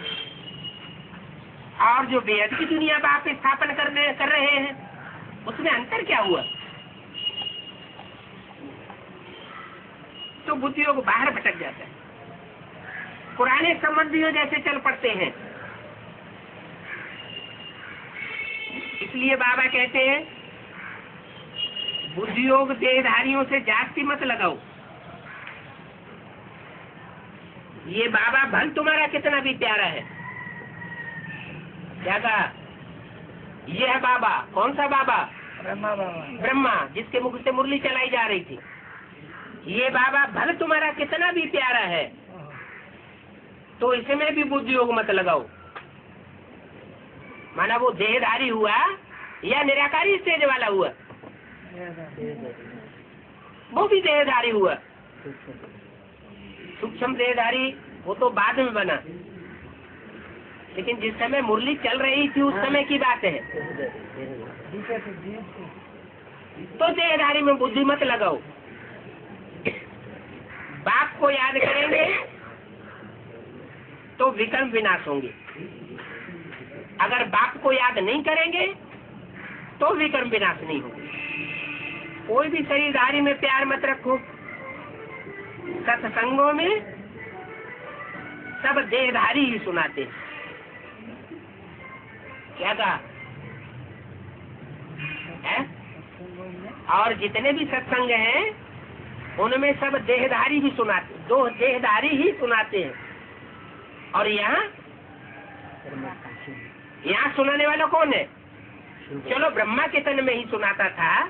Speaker 1: और जो बेहद की दुनिया बाप स्थापन कर रहे हैं, उसमें अंतर क्या हुआ? तो बुद्धियों को बाहर भटक जाता है, पुराने संबंधियों जैसे चल पड़ते हैं। इसलिए बाबा कहते हैं बुद्धियोग देहधारियों से जास्ती मत लगाओ। ये बाबा भल तुम्हारा कितना भी प्यारा है। क्या कहा? ये है बाबा। कौन सा बाबा?
Speaker 2: ब्रह्मा बाबा।
Speaker 1: ब्रह्मा, जिसके मुख से मुरली चलाई जा रही थी। ये बाबा भल तुम्हारा कितना भी प्यारा है, तो इसमें भी बुद्धियोग मत लगाओ। माना वो देहधारी हुआ या निराकारी स्टेज वाला हुआ, वो भी देहधारी हुआ। सूक्ष्म देहधारी वो तो बाद में बना, लेकिन जिस समय मुरली चल रही थी उस समय की बात है। तो देहधारी में बुद्धि मत लगाओ। बाप को याद करेंगे तो विकर्म विनाश होंगे, अगर बाप को याद नहीं करेंगे तो विकर्म विनाश नहीं होंगे। कोई भी शरीरधारी में प्यार मत रखो। सत्संगों में सब देहधारी ही सुनाते हैं। क्या कहा है? और जितने भी सत्संग हैं उनमें सब देहधारी भी सुनाते, दो देहधारी ही सुनाते हैं। और यहाँ सुनाने वाला कौन है? चलो ब्रह्मा के तन में ही सुनाता था,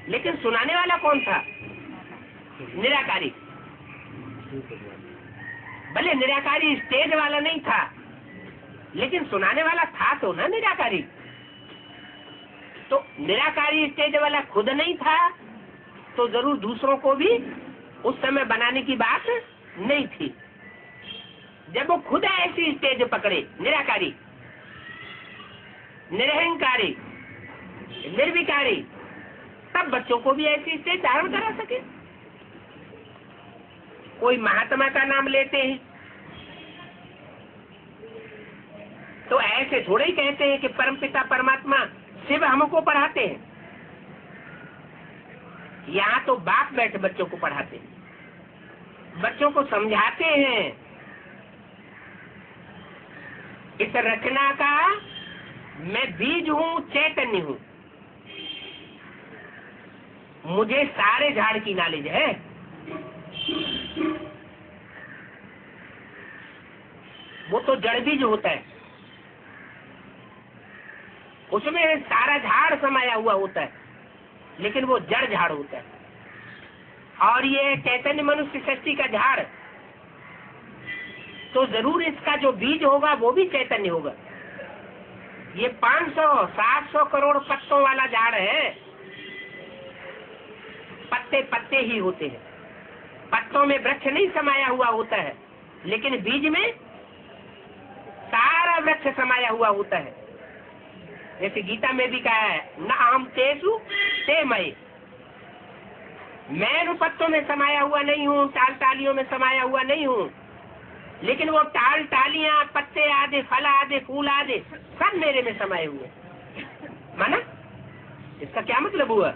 Speaker 1: लेकिन सुनाने वाला कौन था? निराकारी। भले निराकारी स्टेज वाला नहीं था, लेकिन सुनाने वाला था तो ना निराकारी। तो निराकारी स्टेज वाला खुद नहीं था तो जरूर दूसरों को भी उस समय बनाने की बात नहीं थी। जब वो खुद ऐसी स्टेज पकड़े, निराकारी, निरहंकारी, निर्विकारी, तब बच्चों को भी ऐसी स्टेज धारण करा सके। कोई महात्मा का नाम लेते हैं तो ऐसे थोड़े ही कहते हैं कि परमपिता परमात्मा शिव हमको पढ़ाते हैं। यहाँ तो बाप बैठ बच्चों को पढ़ाते हैं, बच्चों को समझाते हैं इस रचना का मैं बीज हूँ, चैतन्य हूँ, मुझे सारे झाड़ की नॉलेज है। वो तो जड़ बीज होता है, उसमें सारा झाड़ समाया हुआ होता है, लेकिन वो जड़ झाड़ होता है। और ये चैतन्य मनुष्य सृष्टि का झाड़, तो जरूर इसका जो बीज होगा वो भी चैतन्य होगा। ये 500-700 करोड़ पत्तों वाला झाड़ है, पत्ते पत्ते ही होते हैं, पत्तों में वृक्ष नहीं समाया हुआ होता है, लेकिन बीज में सारा वृक्ष समाया हुआ होता है। जैसे गीता में भी कहा है, न अहम तेसु ते मयि, मैं पत्तों में समाया हुआ नहीं हूँ, टाल टालियों में समाया हुआ नहीं हूँ, लेकिन वो टाल टालियां, पत्ते आदि, फल आदि, फूल आदि सब मेरे में समाये हुए। माना इसका क्या मतलब हुआ?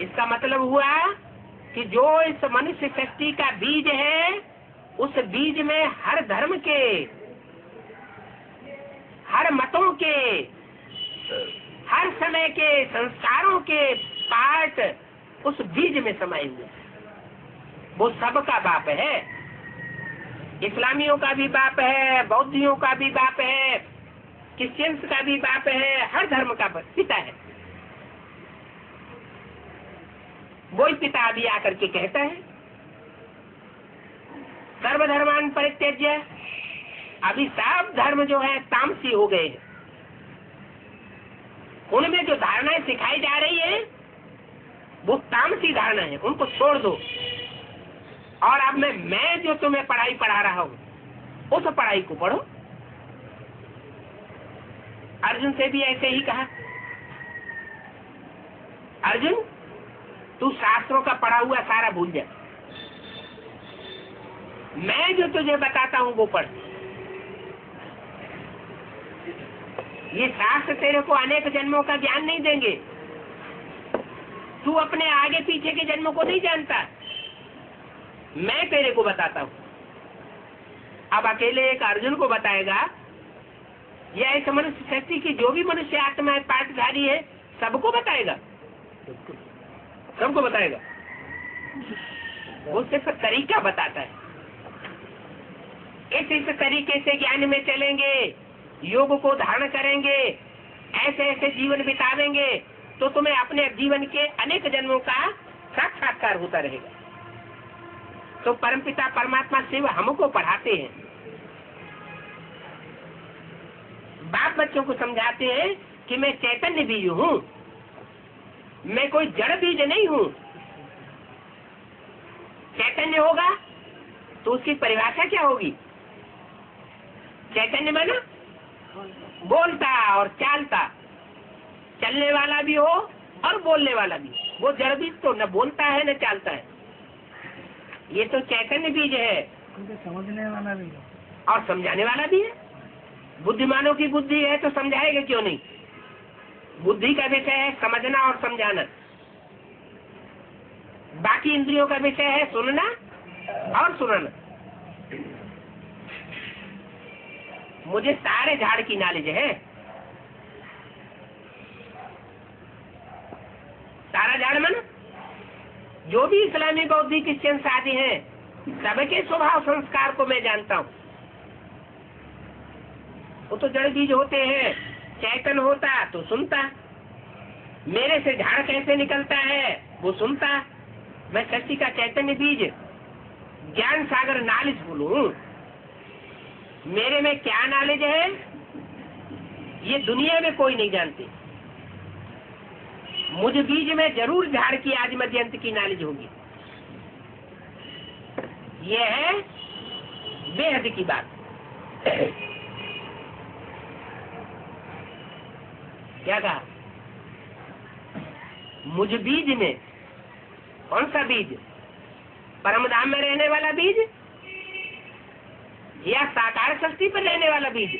Speaker 1: इसका मतलब हुआ कि जो इस मनुष्य सृष्टि का बीज है, उस बीज में हर धर्म के, हर मतों के, हर समय के संस्कारों के पार्ट उस बीज में समाये हुए। वो सबका बाप है, इस्लामियों का भी बाप है, बौद्धियों का भी बाप है, क्रिश्चियंस का भी बाप है, हर धर्म का पिता है। वही पिता अभी आकर के कहता है सर्वधर्मान परित्यज्य। अभी सब धर्म जो है तामसी हो गए हैं, उनमें जो धारणाएं सिखाई जा रही है वो तामसी धारणा है, उनको छोड़ दो। और अब मैं जो तुम्हें पढ़ाई पढ़ा रहा हूं उस पढ़ाई को पढ़ो। अर्जुन से भी ऐसे ही कहा, अर्जुन तू शास्त्रों का पढ़ा हुआ सारा भूल जा, मैं जो तुझे बताता हूं वो पढ़। ये शास्त्र तेरे को अनेक जन्मों का ज्ञान नहीं देंगे, तू अपने आगे पीछे के जन्मों को नहीं जानता, मैं तेरे को बताता हूं। अब अकेले एक अर्जुन को बताएगा या इस मनुष्य शक्ति की जो भी मनुष्य आत्मा पाठधारी है सबको बताएगा? सबको बताएगा? वो सिर्फ तरीका बताता है। इस तरीके से ज्ञान में चलेंगे, योग को धारण करेंगे, ऐसे ऐसे जीवन बितावेंगे तो तुम्हें अपने जीवन के अनेक जन्मों का साक्षात्कार होता रहेगा। तो परमपिता परमात्मा शिव हमको पढ़ाते हैं, बाप बच्चों को समझाते हैं कि मैं चैतन्य बीज हूँ, मैं कोई जड़ बीज नहीं हूँ। चैतन्य होगा तो उसकी परिभाषा क्या होगी? चैतन्य माना बोलता और चालता, चलने वाला भी हो और बोलने वाला भी। वो जड़ बीज तो न बोलता है न चालता है, ये तो चैतन्य बीज है।
Speaker 2: समझने वाला भी है
Speaker 1: और समझाने वाला भी है। बुद्धिमानों की बुद्धि है तो समझाएगा क्यों नहीं? बुद्धि का विषय है समझना और समझाना, बाकी इंद्रियों का विषय है सुनना और सुनाना। मुझे सारे झाड़ की नॉलेज है। सारा झाड़ माना जो भी इस्लामी बौद्धिक क्रिश्चियन आदि हैं, सबके स्वभाव संस्कार को मैं जानता हूँ। वो तो जड़ बीज होते हैं। चैतन्य होता तो सुनता, मेरे से झाड़ कैसे निकलता है वो सुनता। मैं शक्ति का चैतन्य बीज, ज्ञान सागर नॉलेज बोलूं, मेरे में क्या नॉलेज है ये दुनिया में कोई नहीं जानती। मुझ बीज में जरूर झाड़ की आज मध्यंत की नॉलेज होगी। ये है बेहद की बात। क्या कहा? मुझ बीज में, कौन सा बीज? परमधाम में रहने वाला बीज या साकार सृष्टि पर रहने वाला बीज?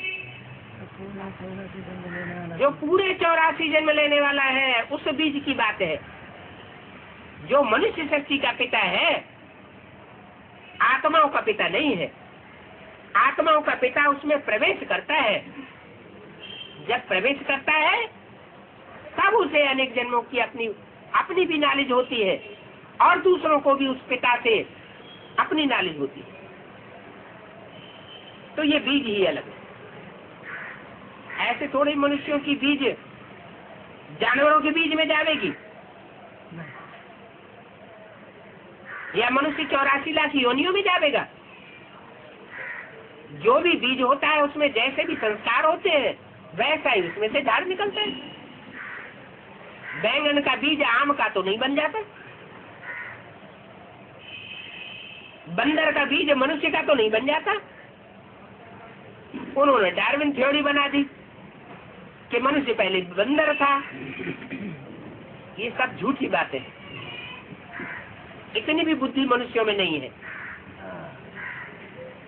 Speaker 1: जो पूरे 84 जन्म लेने वाला है, उस बीज की बात है। जो मनुष्य शक्ति का पिता है, आत्माओं का पिता नहीं है। आत्माओं का पिता उसमें प्रवेश करता है। जब प्रवेश करता है तब उसे अनेक जन्मों की अपनी भी नॉलेज होती है और दूसरों को भी उस पिता से अपनी नॉलेज होती है। तो ये बीज ही अलग है। ऐसे थोड़े मनुष्यों की बीज जानवरों के बीज में जाएगी, या मनुष्य 84 लाख योनियों में जाएगा। जो भी बीज होता है उसमें जैसे भी संस्कार होते हैं वैसा ही उसमें से झाड़ निकलता है। बैंगन का बीज आम का तो नहीं बन जाता, बंदर का बीज मनुष्य का तो नहीं बन जाता। उन्होंने डार्विन थ्योरी बना दी कि मनुष्य पहले बंदर था। ये सब झूठी बातें हैं। इतनी भी बुद्धि मनुष्यों में नहीं है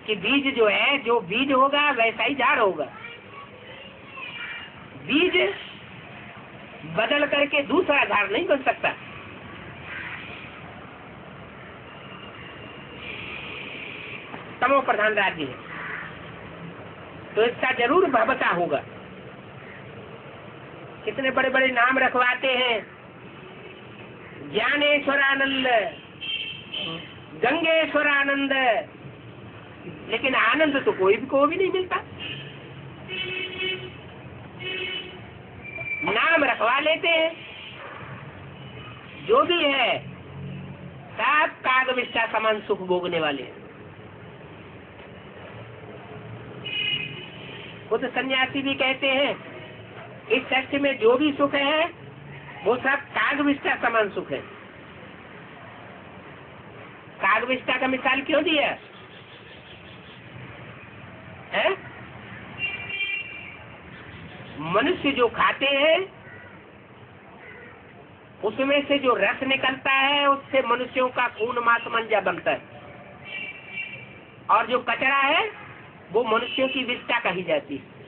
Speaker 1: कि बीज जो है, जो बीज होगा वैसा ही झाड़ होगा। बीज बदल करके दूसरा झाड़ नहीं बन सकता। तमो प्रधान राज्य है तो इसका जरूर भवता होगा। कितने बड़े बड़े नाम रखवाते हैं, ज्ञानेश्वरानंद, गंगेश्वरानंद, लेकिन आनंद तो कोई भी नहीं मिलता। नाम रखवा लेते हैं, जो भी है सब कागविष्ठा समान सुख भोगने वाले हैं। खुद सन्यासी भी कहते हैं इस सृष्टि में जो भी सुख है वो सब कागविष्ठा समान सुख है। कागविष्ठा का मिसाल क्यों दिया है? मनुष्य जो खाते हैं उसमें से जो रस निकलता है उससे मनुष्यों का खून मांस मंजा बनता है, और जो कचरा है वो मनुष्यों की विष्ठा कही जाती है।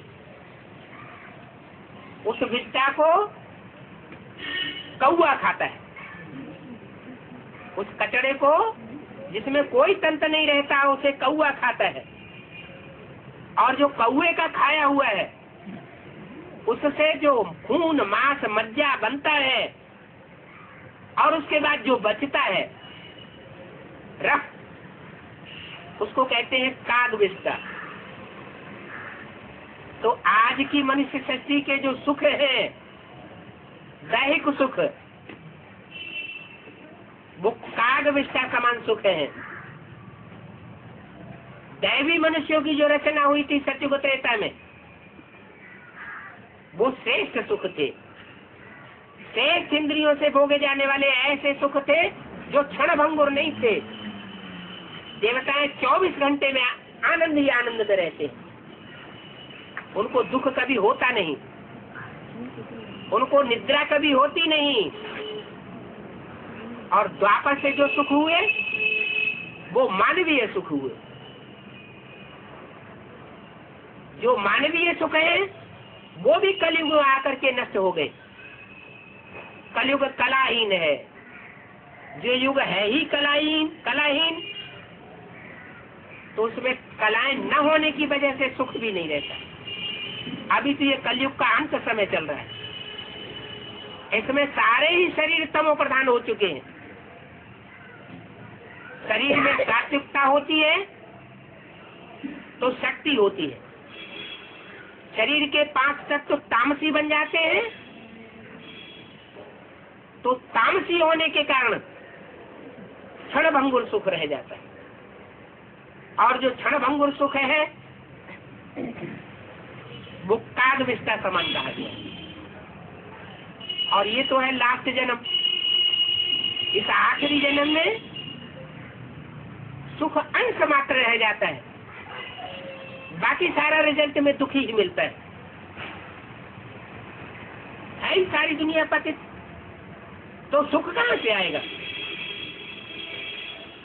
Speaker 1: उस विष्ठा को कौआ खाता है। उस कचड़े को जिसमें कोई तंत्र नहीं रहता उसे कौआ खाता है, और जो कौए का खाया हुआ है उससे जो खून मांस मज्जा बनता है और उसके बाद जो बचता है रस, उसको कहते हैं कागविष्ठा। तो आज की मनुष्य सृष्टि के जो सुख है, दैहिक सुख, वो कागविष्ठा समान सुख है। दैवी मनुष्यों की जो रचना हुई थी सत्युग त्रेता में, वो श्रेष्ठ सुख थे। श्रेष्ठ इंद्रियों से भोगे जाने वाले ऐसे सुख थे जो क्षण भंगुर नहीं थे। देवताएं 24 घंटे में आनंद ही आनंद में रहते, उनको दुख कभी होता नहीं, उनको निद्रा कभी होती नहीं। और द्वापर से जो सुख हुए वो मानवीय सुख हुए। जो मानवीय सुख है वो भी कलयुग में आकर के नष्ट हो गए। कलयुग कलाहीन है। जो युग है ही कलाहीन, तो उसमें कलाएं न होने की वजह से सुख भी नहीं रहता। अभी तो ये कलयुग का अंत समय चल रहा है। इसमें सारे ही शरीर तमो प्रधान हो चुके हैं। शरीर में सात्विकता होती है तो शक्ति होती है। शरीर के 5 तत्व तामसी बन जाते हैं तो तामसी होने के कारण क्षण भंगुर सुख रह जाता है। और जो क्षण भंगुर सुख है वो कागविष्ठा समान कहा गया। और ये तो है लास्ट जन्म। इस आखिरी जन्म में सुख अंश मात्र रह जाता है, बाकी सारा रिजल्ट में दुखी ही मिलता है ही सारी दुनिया पतित, तो सुख कहां से आएगा?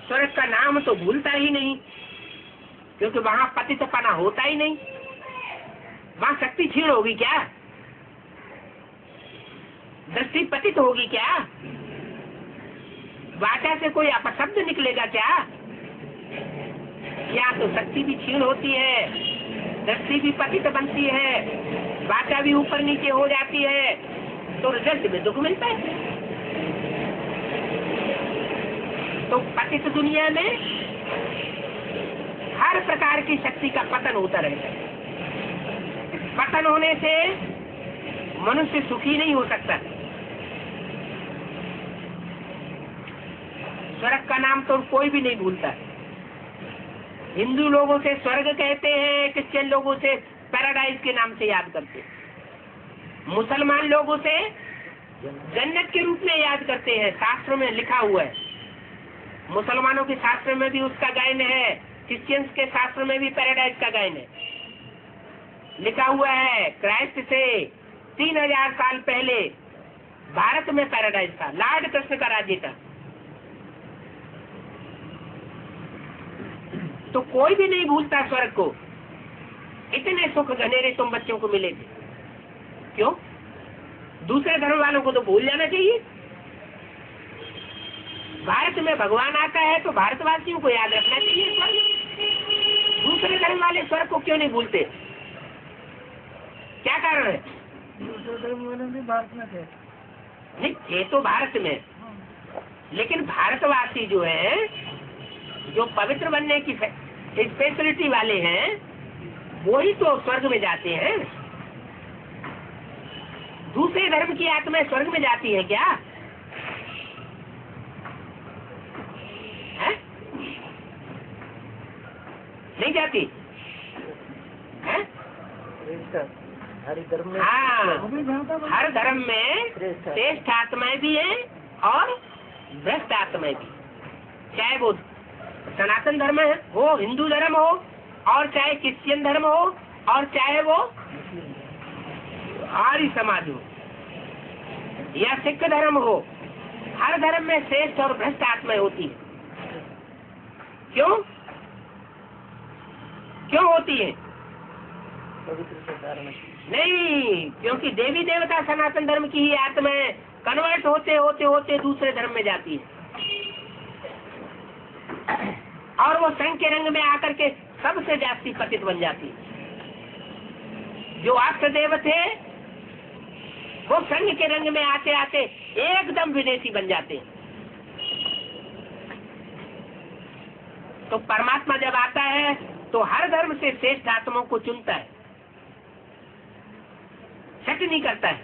Speaker 1: स्वर्ग का नाम तो भूलता ही नहीं, क्योंकि वहां पतितपना होता ही नहीं। वहाँ शक्ति क्षीण होगी क्या? दृष्टि पतित होगी क्या? वाचा से कोई अपशब्द निकलेगा क्या? या तो शक्ति भी क्षीण होती है, दृष्टि भी पतित बनती है, वाचा भी ऊपर नीचे हो जाती है, तो रिजल्ट में दुख मिलता है। तो पतित दुनिया में हर प्रकार की शक्ति का पतन होता रहता है। पतन होने से मनुष्य सुखी नहीं हो सकता। स्वर्ग का नाम तो कोई भी नहीं भूलता। हिंदू लोगों से स्वर्ग कहते हैं, क्रिश्चियन लोगों से पैराडाइज के नाम से याद करते हैं, मुसलमान लोगों से जन्नत के रूप में याद करते हैं। शास्त्र में लिखा हुआ है, मुसलमानों के शास्त्र में भी उसका गायन है, क्रिश्चियंस के शास्त्र में भी पैराडाइज का गायन है। लिखा हुआ है क्राइस्ट से 3000 साल पहले भारत में पैराडाइज था, लॉर्ड कृष्ण का राज्य था। तो कोई भी नहीं भूलता स्वर्ग को। इतने सुख घनेरे तुम बच्चों को मिले थे, क्यों? दूसरे धर्म वालों को तो भूल जाना चाहिए। भारत में भगवान आता है तो भारतवासियों को याद रखना चाहिए स्वर्ग। दूसरे धर्म वाले स्वर्ग को क्यों नहीं भूलते? क्या कारण है?
Speaker 2: दूसरे धर्म वाले भी भारत में थे।
Speaker 1: नहीं थे तो भारत में, लेकिन भारतवासी जो है, जो पवित्र बनने की स्पेशलिटी वाले हैं, वही तो स्वर्ग में जाते हैं। दूसरे धर्म की आत्मा स्वर्ग में जाती है क्या? है? नहीं जाती है?
Speaker 2: हर धर्म में,
Speaker 1: हाँ, हर धर्म में श्रेष्ठ आत्माएं भी हैं और भ्रष्ट आत्माएं भी। चाहे वो सनातन धर्म हो, हिंदू धर्म हो, और चाहे क्रिश्चियन धर्म हो, और चाहे वो आर्य समाज हो या सिख धर्म हो, हर धर्म में श्रेष्ठ और भ्रष्ट आत्माएं होती है। क्यों? क्यों होती है? नहीं, क्योंकि देवी देवता सनातन धर्म की ही आत्माएं कन्वर्ट होते होते होते दूसरे धर्म में जाती है, और वो संघ के रंग में आकर के सबसे जास्ती पतित बन जाती है। जो अष्ट देव थे वो संघ के रंग में आते आते एकदम विदेशी बन जाते हैं। तो परमात्मा जब आता है तो हर धर्म से श्रेष्ठ आत्माओं को चुनता है, शक नहीं करता है।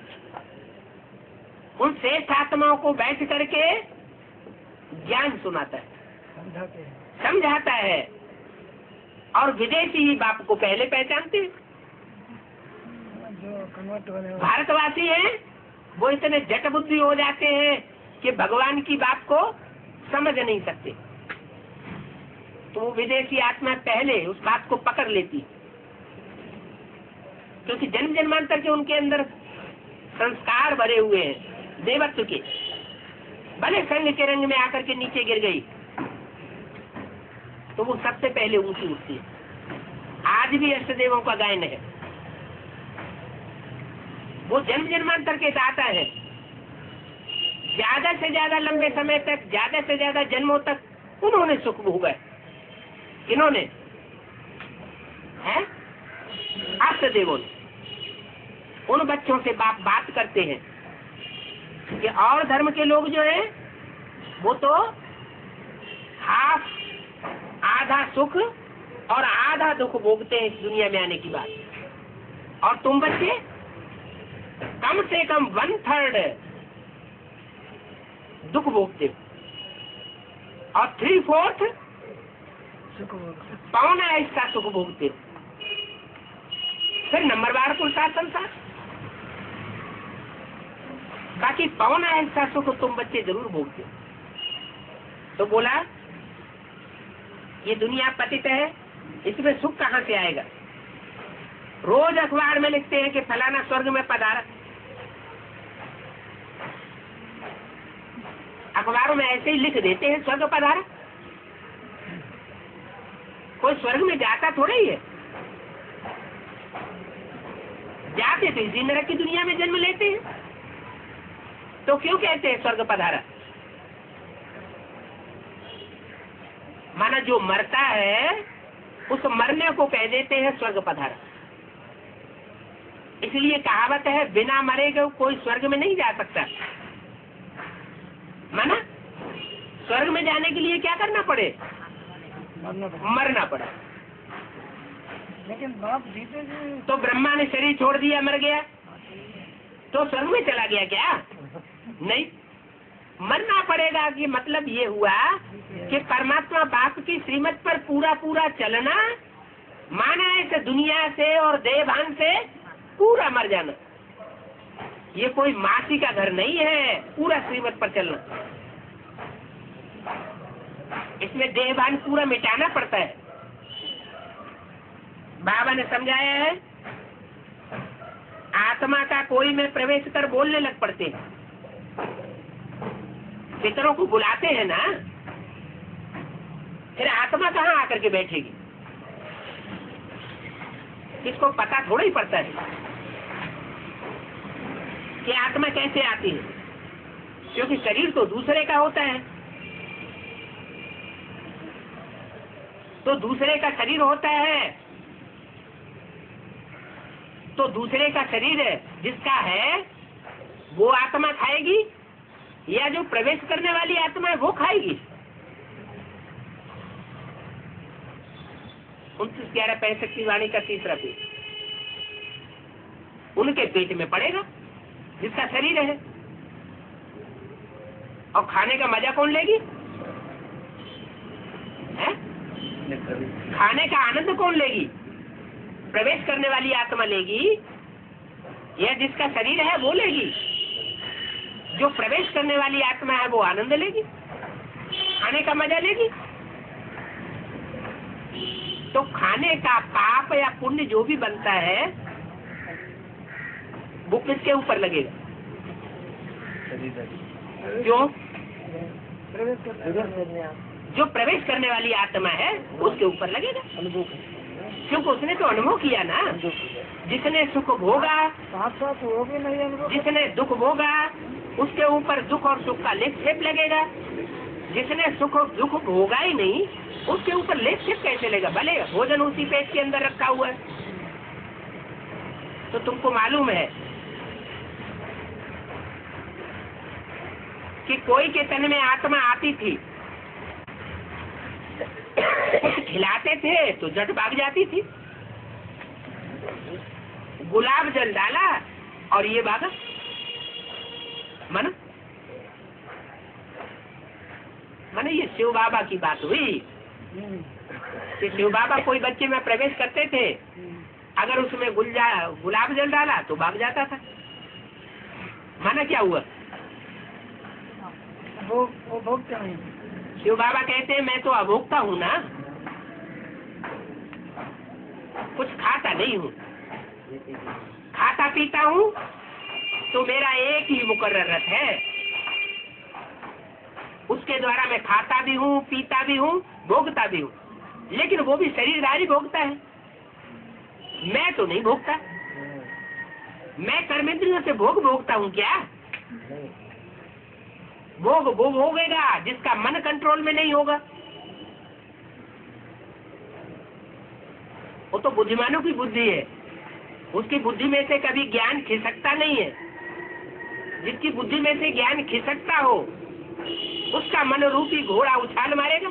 Speaker 1: उन श्रेष्ठ आत्माओं को बैठ करके ज्ञान सुनाता है, समझाता है, और विदेशी ही बाप को पहले पहचानते हैं। भारतवासी हैं वो इतने जट बुद्धि हो जाते हैं कि भगवान की बात को समझ नहीं सकते, तो वो विदेशी आत्मा पहले उस बात को पकड़ लेती, क्योंकि जन्म जन्मांतर के उनके अंदर संस्कार भरे हुए हैं देवत्व के। भले संघ के रंग में आकर के नीचे गिर गई तो वो सबसे पहले ऊंची उठती है। आज भी अष्टदेवों का गायन है, वो जन्म जन्मांतर के दाता है। ज्यादा से ज्यादा लंबे समय तक, ज्यादा से ज्यादा जन्मों तक उन्होंने सुख भोगा है। किन्होंने? है अष्टदेवों ने। उन बच्चों से बाप बात करते हैं कि और धर्म के लोग जो है वो तो हाफ, आधा सुख और आधा दुख भोगते हैं इस दुनिया में आने की बात, और तुम बच्चे कम से कम 1/3 दुख भोगते हो और 3/4 पौना हिस्सा सुख भोगते हो। फिर नंबरवार पुरुषार्थम था, बाकी पौना हिस्सा सुख तुम बच्चे जरूर भोगते हो। तो बोला ये दुनिया पतित है, इसमें सुख कहाँ से आएगा? रोज अखबार में लिखते हैं कि फलाना स्वर्ग में पधारा। अखबारों में ऐसे ही लिख देते हैं स्वर्ग पधारा। कोई स्वर्ग में जाता थोड़ा ही है। जाते तो इसी नरक की दुनिया में जन्म लेते हैं। तो क्यों कहते हैं स्वर्ग पधारा? माना जो मरता है उस मरने को कह देते हैं स्वर्ग पधारा। इसलिए कहावत है बिना मरे गए कोई स्वर्ग में नहीं जा सकता। माना स्वर्ग में जाने के लिए क्या करना पड़े? मरना पड़ा।
Speaker 2: लेकिन बाप जीते जी
Speaker 1: तो ब्रह्मा ने शरीर छोड़ दिया, मर गया, तो स्वर्ग में चला गया क्या? नहीं, मरना पड़ेगा। कि मतलब ये हुआ कि परमात्मा बाप की श्रीमत पर पूरा पूरा चलना, माना ऐसे दुनिया से और देहभान से पूरा मर जाना। ये कोई मासी का घर नहीं है, पूरा श्रीमत पर चलना। इसमें देहभान पूरा मिटाना पड़ता है। बाबा ने समझाया है, आत्मा का कोई में प्रवेश कर बोलने लग पड़ते हैं। पितरों को बुलाते हैं ना, फिर आत्मा कहाँ आकर के बैठेगी? इसको पता थोड़ा ही पड़ता है कि आत्मा कैसे आती है, क्योंकि शरीर तो दूसरे का होता है। तो दूसरे का शरीर होता है, तो दूसरे का शरीर जिसका है वो आत्मा खाएगी या जो प्रवेश करने वाली आत्मा है वो खाएगी? 29/11/65 की वाणी का तीसरा पेज उनके पेट में पड़ेगा जिसका शरीर है। और खाने का मजा कौन लेगी? है? खाने का आनंद कौन लेगी? प्रवेश करने वाली आत्मा लेगी या जिसका शरीर है वो लेगी? जो प्रवेश करने वाली आत्मा है वो आनंद लेगी, खाने का मजा लेगी। तो खाने का पाप या पुण्य जो भी बनता है वो किसके ऊपर लगेगा? क्यों? जो प्रवेश करने वाली आत्मा है उसके ऊपर लगेगा, क्योंकि उसने तो अनुभव किया ना। जिसने सुख भोगा,
Speaker 2: साथ साथ वो भी नहीं अनुभव।
Speaker 1: जिसने दुख भोगा उसके ऊपर दुख और सुख का लेप छेप लगेगा। जिसने सुख और दुख भोगा ही नहीं उसके ऊपर लेप छेप कैसे लेगा? भले भोजन उसी पेट के अंदर रखा हुआ है। तो तुमको मालूम है कि कोई के तन में आत्मा आती थी, खिलाते थे तो जट भाग जाती थी। गुलाब जल डाला और ये भागा। माना ये शिव बाबा की बात हुई कि शिव बाबा कोई बच्चे में प्रवेश करते थे, अगर उसमें गुलाब जल डाला तो भाग जाता था। माना क्या हुआ?
Speaker 2: वो भोगते नहीं।
Speaker 1: शिव बाबा कहते हैं मैं तो अभोक्ता हूँ ना, कुछ खाता नहीं हूँ। खाता पीता हूँ तो मेरा एक ही मुकर्रर रथ है, उसके द्वारा मैं खाता भी हूँ, पीता भी हूँ, भोगता भी हूँ। लेकिन वो भी शरीरधारी भोगता है, मैं तो नहीं भोगता। मैं कर्मेंद्रियों से भोगता हूँ क्या? भोग वो भोगेगा जिसका मन कंट्रोल में नहीं होगा। वो तो बुद्धिमानों की बुद्धि है, उसकी बुद्धि में से कभी ज्ञान खिसकता नहीं है। जिसकी बुद्धि में से ज्ञान खिसकता हो उसका मन रूपी घोड़ा उछाल मारेगा।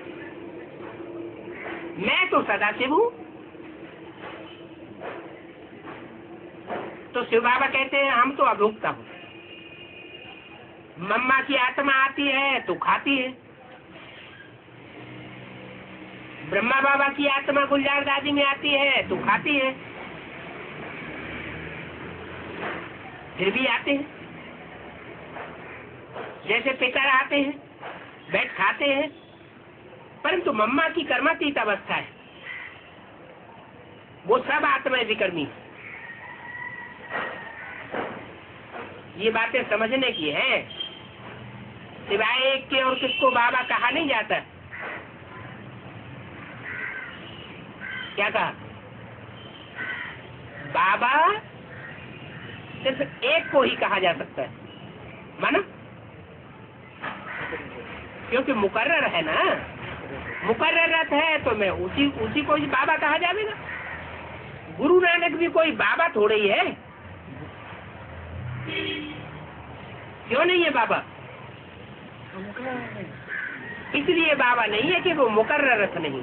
Speaker 1: मैं तो सदाशिव हूँ। तो शिव बाबा कहते हैं हम तो अभोक्ता हूँ। मम्मा की आत्मा आती है तो खाती है, ब्रह्मा बाबा की आत्मा गुलजार दादी में आती है तो खाती है, फिर भी आते हैं। जैसे पितर आते हैं बैठ खाते हैं, परंतु मम्मा की कर्मातीत अवस्था है, वो सब आत्माएं विकर्मी। ये बातें समझने की है, सिवाय एक के और किसको बाबा कहा नहीं जाता। क्या कहा? बाबा सिर्फ एक को ही कहा जा सकता है, माना, क्योंकि मुकर्रर है ना, मुकर्ररत है तो मैं उसी को ही बाबा कहा जाएगा। गुरु नानक भी कोई बाबा थोड़े ही है, क्यों नहीं है बाबा? इसलिए बाबा नहीं है कि वो मुकर्ररत नहीं,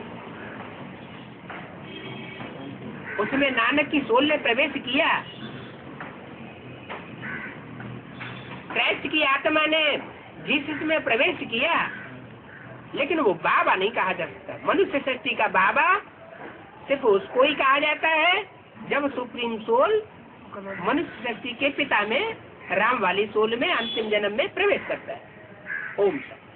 Speaker 1: उसमें नानक की सोल ने प्रवेश किया, क्राइस्ट की आत्मा ने जीसस में प्रवेश किया, लेकिन वो बाबा नहीं कहा जा सकता। मनुष्य सृष्टि का बाबा सिर्फ उसको ही कहा जाता है जब सुप्रीम सोल मनुष्य सृष्टि के पिता में, राम वाली सोल में अंतिम जन्म में प्रवेश करता है। ओम शांति।